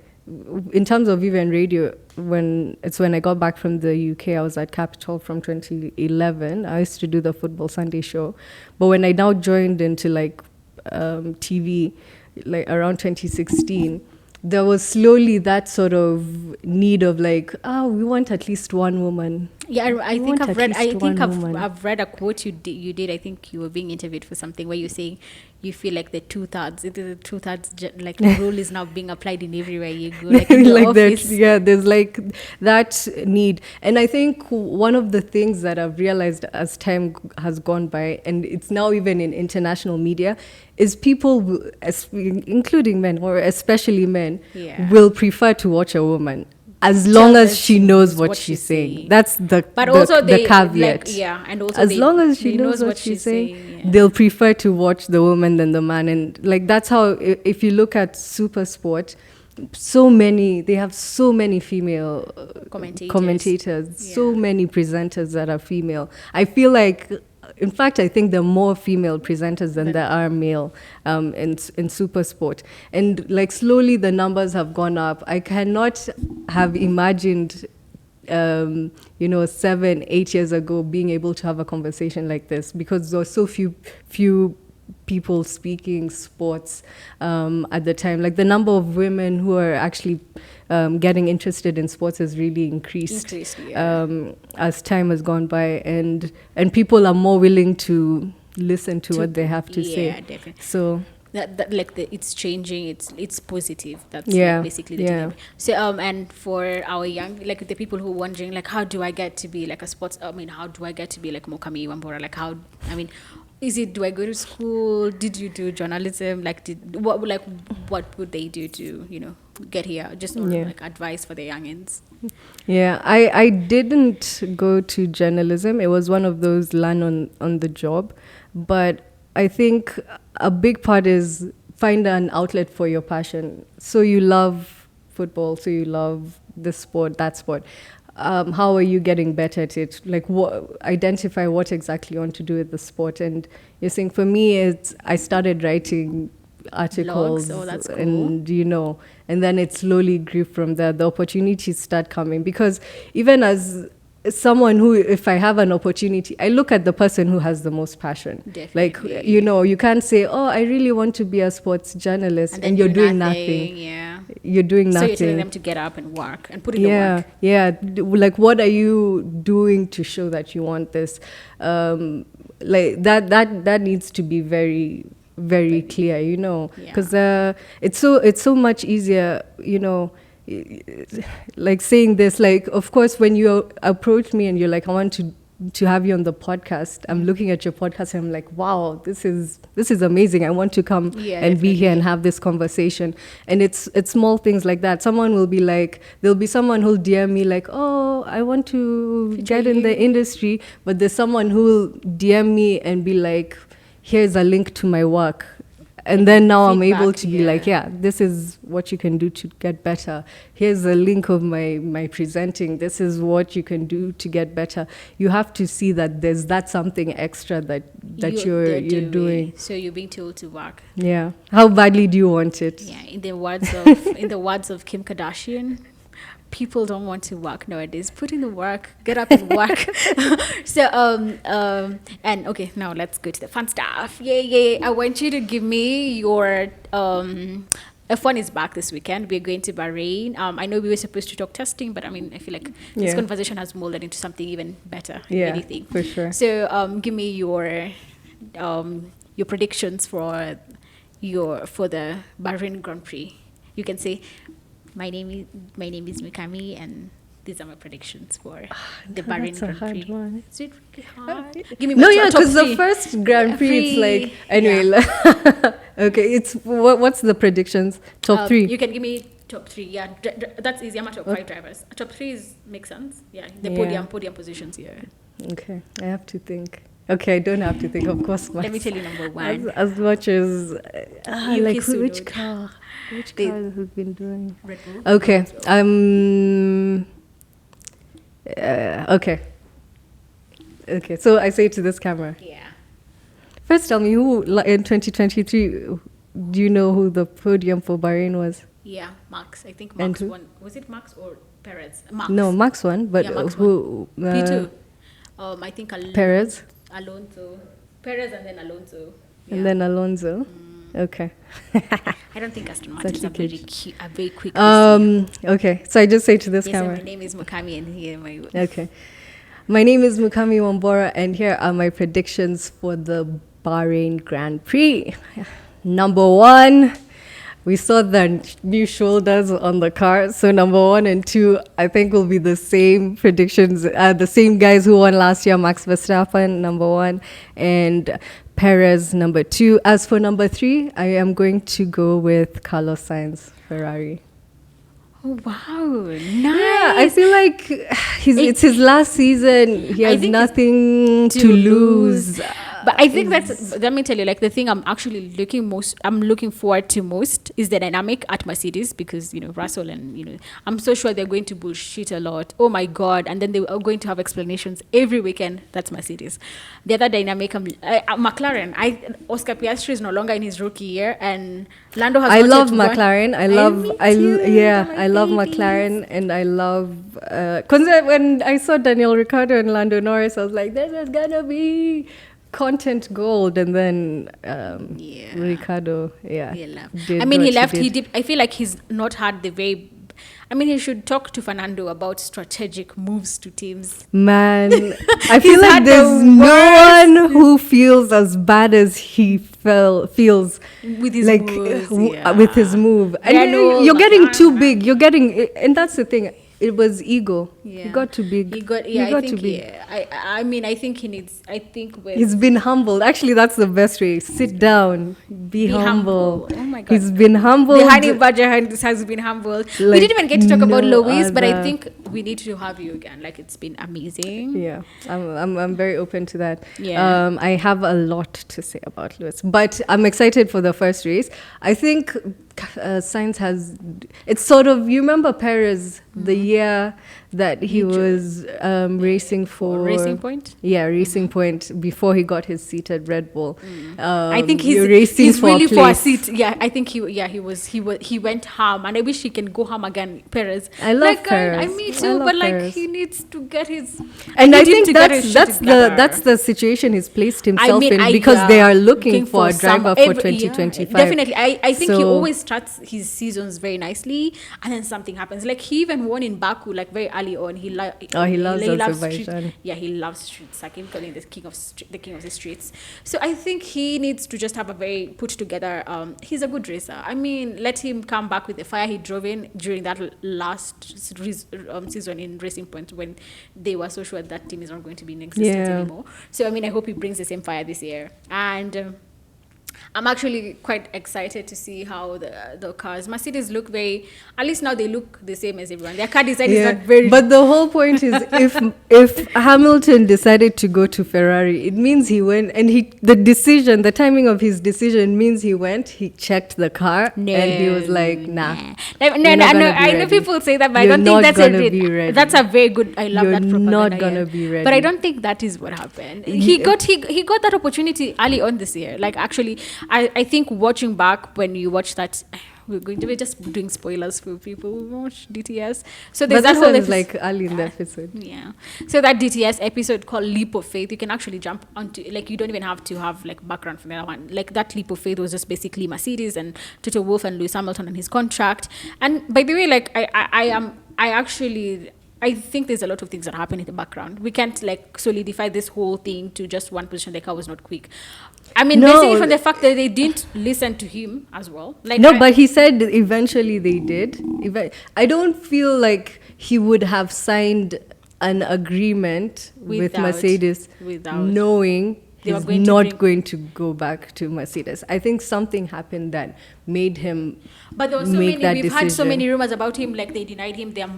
in terms of even radio, when I got back from the UK, I was at Capital from 2011. I used to do the Football Sunday show. But when I now joined into like TV, like around 2016, there was slowly that sort of need of like, we want at least one woman. I think I've read a quote you did. I think you were being interviewed for something where you're saying you feel like the 2/3, like the rule is now being applied in everywhere you go, like in the like office. There's like that need. And I think one of the things that I've realized as time has gone by, and it's now even in international media, is people, including men or especially men, Yeah. will prefer to watch a woman as long as she knows what she's saying. That's But also the they caveat. like, yeah, and also As they, long as she they knows what she's saying, yeah. they'll prefer to watch the woman than the man. And like that's how, if you look at super sport, they have so many female commentators, Yeah. so many presenters that are female. I feel like, in fact, I think there are more female presenters than there are male in super sport. And like slowly the numbers have gone up. I cannot have imagined 7-8 years ago being able to have a conversation like this, because there were so few people speaking sports at the time. Like the number of women who are actually getting interested in sports has really increased as time has gone by, and people are more willing to listen to what they have to say. Yeah, definitely. So that like it's changing, it's positive. That's Yeah, basically the yeah. thing. So and for our young, like the people who are wondering like, how do I get to be like a sports, how do I get to be like Mukami Wambora, like how, do I go to school? Did you do journalism? Like what would they do to get here? Just like advice for the youngins. Yeah, I didn't go to journalism. It was one of those learn on the job. But I think a big part is find an outlet for your passion. So you love football, so you love this sport, that sport. How are you getting better at it? Like, identify what exactly you want to do with the sport. And you're saying, for me, I started writing articles. Blogs? Oh, that's cool. And then it slowly grew from there. The opportunities start coming, because even as someone who, if I have an opportunity, I look at the person who has the most passion. Definitely. Like, you can't say, oh, I really want to be a sports journalist, and you're doing nothing. Yeah. You're doing nothing. So you're telling them to get up and work and put in the work. Yeah. Like, what are you doing to show that you want this? Like that needs to be very, very clear, because it's so much easier, like saying this, like, of course, when you approach me and you're like, I want to have you on the podcast, I'm looking at your podcast and I'm like, wow, this is amazing. I want to come and be here and have this conversation. And it's small things like that. Someone will be like, there'll be someone who'll DM me like, oh, I want to get in the industry, but there's someone who'll DM me and be like, here's a link to my work. And then now I'm able to be like, this is what you can do to get better. Here's a link of my presenting. This is what you can do to get better. You have to see that there's something extra that you're doing. So you're being told to work. Yeah. How badly do you want it? Yeah. In the words of Kim Kardashian, people don't want to work nowadays. Put in the work, get up and work. So and okay, now let's go to the fun stuff. Yay. I want you to give me your F1 is back this weekend. We're going to Bahrain. I know we were supposed to talk testing, but I feel like this conversation has molded into something even better. Yeah, anything. For sure. So give me your predictions for the Bahrain Grand Prix. You can say, my name is Mukami, and these are my predictions for the Bahrain Grand Prix. One. Is it really hard? Give me my top because the three. first Grand Prix, it's like, anyway. Okay, it's what's the predictions? Top three. You can give me top three. Yeah, that's easy. I'm a top 5 drivers. Top 3 makes sense. Yeah, the podium positions here. Okay, I have to think. Okay, I don't have to think, of course. Let me tell you number 1. As much as like which Tsunoda. car has been doing? Red Bull. Okay, okay. So I say to this camera. Yeah. First, tell me who in 2023. Do you know who the podium for Bahrain was? Yeah, Max. I think Max won. Was it Max or Perez? Max. No, Max won, but Max who? P2. I think Perez. Alonso. Perez and then Alonso. Yeah. And then Alonso. Okay. I don't think Aston Martins are very quick. Okay. So I just say to this camera. My name is Mukami, and here my. Okay. My name is Mukami Wambora, and here are my predictions for the Bahrain Grand Prix. Number 1, we saw the new shoulders on the car. So number 1 and 2, I think will be the same predictions. The same guys who won last year, Max Verstappen, number 1, and Perez number 2. As for number 3, I am going to go with Carlos Sainz, Ferrari. Oh, wow. Nice. Yeah, I feel like it's his last season. He has nothing to lose. But I think let me tell you, like, the thing I'm actually looking forward to most is the dynamic at Mercedes, because, Russell and, I'm so sure they're going to bullshit a lot. Oh my God. And then they are going to have explanations every weekend. That's Mercedes. The other dynamic, McLaren. Oscar Piastri is no longer in his rookie year, and Lando has I love McLaren. I love babies. McLaren, and I love, because when I saw Daniel Ricciardo and Lando Norris, I was like, this is gonna be content gold. And then Ricardo, he left. He left. I feel like he's not had the very. He should talk to Fernando about strategic moves to teams. Man, I feel like there's no one who feels as bad as he feels with his moves, with his move. And you're getting too big. And that's the thing. It was ego. Yeah. He got too big. He got too big. I think he needs. He's been humbled. Actually, that's the best way. Sit down. Be humble. Oh my God. He's been humbled. The honey badger has been humbled. We didn't even get to talk about Luis, but I think we need to have you again. Like, it's been amazing. Yeah, I'm very open to that. Yeah. I have a lot to say about Lewis, but I'm excited for the first race. I think Sainz has. It's sort of, you remember Perez, the year that he was racing for Racing Point. Yeah, Racing Point, before he got his seat at Red Bull. I think he's racing really for for a seat. Yeah, I think he went ham, and I wish he can go ham again. Perez. I love Perez. Me too, but Perez. He needs to get his. And I think that's the situation he's placed himself in, because they are looking for a driver for 2025. Definitely, I think he always starts his seasons very nicely, and then something happens. Like, he even won in Baku, like, very early on. He loves Azerbaijan. He loves streets. Like, him calling the king of the streets. So I think he needs to just have a very put together. He's a good racer. Let him come back with the fire he drove in during that last season in Racing Point, when they were so sure that team is not going to be in existence anymore. So I hope he brings the same fire this year. And I'm actually quite excited to see how the cars, Mercedes, look at least now they look the same as everyone. Their car design is not very. But the whole point is, if Hamilton decided to go to Ferrari, it means he went, and the timing of his decision means he checked the car, and he was like, nah. I know people say that, but I don't think that's a very good. I love that propaganda. You're not gonna be ready. But I don't think that is what happened. He got that opportunity early on this year. Like, actually, I think watching back, when you watch that, we're just doing spoilers for people who watch DTS. So there's that whole episode, like, early in the episode. Yeah. So that DTS episode called Leap of Faith, you can actually jump onto, like, you don't even have to have, like, background from the other one. Like, that Leap of Faith was just basically Mercedes and Toto Wolff and Lewis Hamilton and his contract. And by the way, like, I think there's a lot of things that happen in the background. We can't, like, solidify this whole thing to just one position. The car was not quick. Basically from the fact that they didn't listen to him as well. Like, but he said eventually they did. I don't feel like he would have signed an agreement with Mercedes knowing he's not going to go back to Mercedes. I think something happened that made him But there were we've had so many rumors about him, like, they denied him their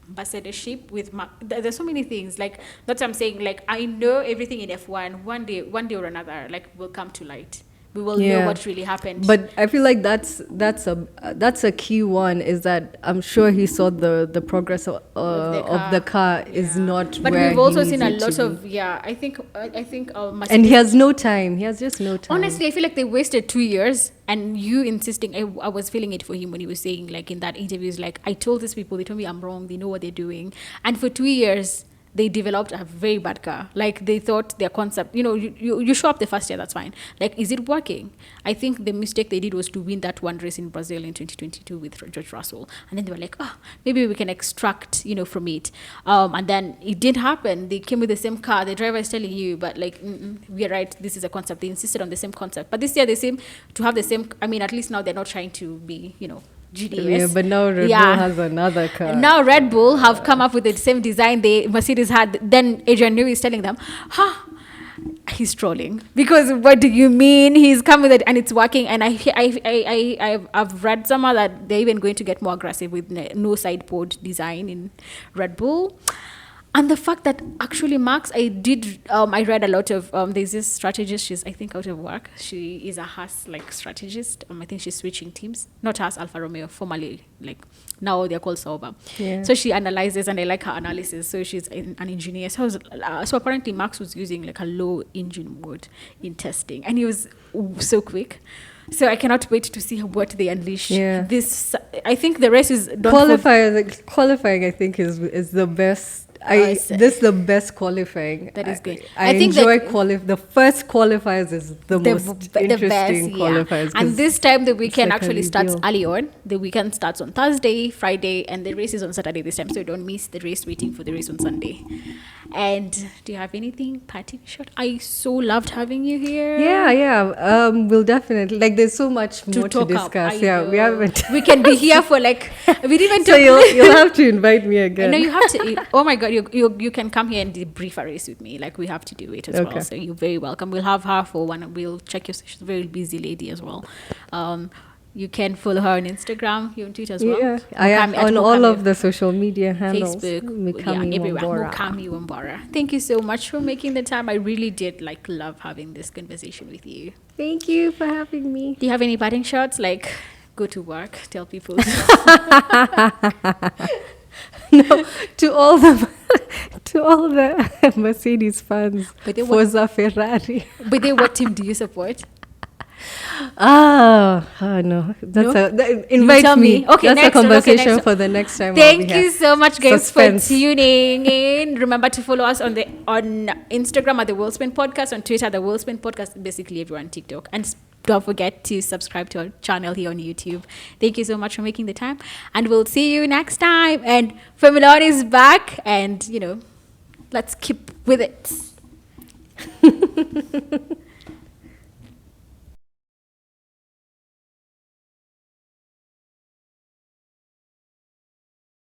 ambassadorship with there's so many things, like, that's what I'm saying. Like, I know everything in F1 one day or another, like, will come to light. We will know what really happened. But I feel like that's a key one, is that I'm sure he saw the progress of the car is not. But where we've also he seen a needs lot it to of be. I think and he has no time. He has just no time. Honestly, I feel like they wasted 2 years, and you insisting. I was feeling it for him when he was saying, like, in that interview, is like, I told these people, they told me I'm wrong, they know what they're doing, and for 2 years they developed a very bad car. Like, they thought their concept, you show up the first year, that's fine. Like, is it working? I think the mistake they did was to win that one race in Brazil in 2022 with George Russell. And then they were like, maybe we can extract, from it. And then it didn't happen. They came with the same car. The driver is telling you, but, like, we're right, this is a concept. They insisted on the same concept. But this year they seem to have the same, at least now they're not trying to be, GDS. Yeah, but now Red Bull has another car. Now Red Bull have come up with the same design Mercedes had. Then Adrian Newey is telling them, he's trolling, because what do you mean he's come with it and it's working? And I've read somewhere that they're even going to get more aggressive with no sideboard design in Red Bull. And the fact that actually Max, I read a lot of, there's this strategist, she's I think out of work. She is a Haas like strategist. I think she's switching teams, not Haas, Alfa Romeo, formerly, like now they're called Sauber. Yeah. So she analyzes, and I like her analysis. So she's an engineer. So apparently Max was using like a low engine mode in testing, and he was so quick. So I cannot wait to see what they unleash. Yeah. This, I think the rest is qualifying. I think is the best. This is the best qualifying. That is good. I think enjoy the first qualifiers is the most interesting qualifiers. And this time the weekend like a actually starts reveal. early on. The weekend starts on Thursday, Friday, and the race is on Saturday this time. So don't miss the race waiting for the race on Sunday. And do you have anything parting shot? I so loved having you here. Yeah. We'll definitely, like, there's so much more to talk discuss. up. Yeah, we haven't. We can be here for like, we didn't even So talk. you'll have to invite me again. No, you have to. Oh my God, you can come here and debrief a race with me. Like, we have to do it as well. So you're very welcome. We'll have her for one. We'll check your. She's a very busy lady as well. You can follow her on Instagram, you on Twitter as well. Yeah, I am on all of the social media handles. Facebook, Mukami everywhere. Wambora. Mukami Wambora. Thank you so much for making the time. I really did love having this conversation with you. Thank you for having me. Do you have any parting shots? Like, go to work, tell people. No, to all the Mercedes fans, Forza Ferrari. But then, what team do you support? Oh no, invite me. Okay, that's a conversation for the next time. Thank you so much, guys, Suspense. for tuning in. Remember to follow us on Instagram at the Worldspin Podcast, on Twitter the Worldspin Podcast, basically everyone, TikTok, and don't forget to subscribe to our channel here on YouTube. Thank you so much for making the time, and we'll see you next time. And Formula One is back, and let's keep with it.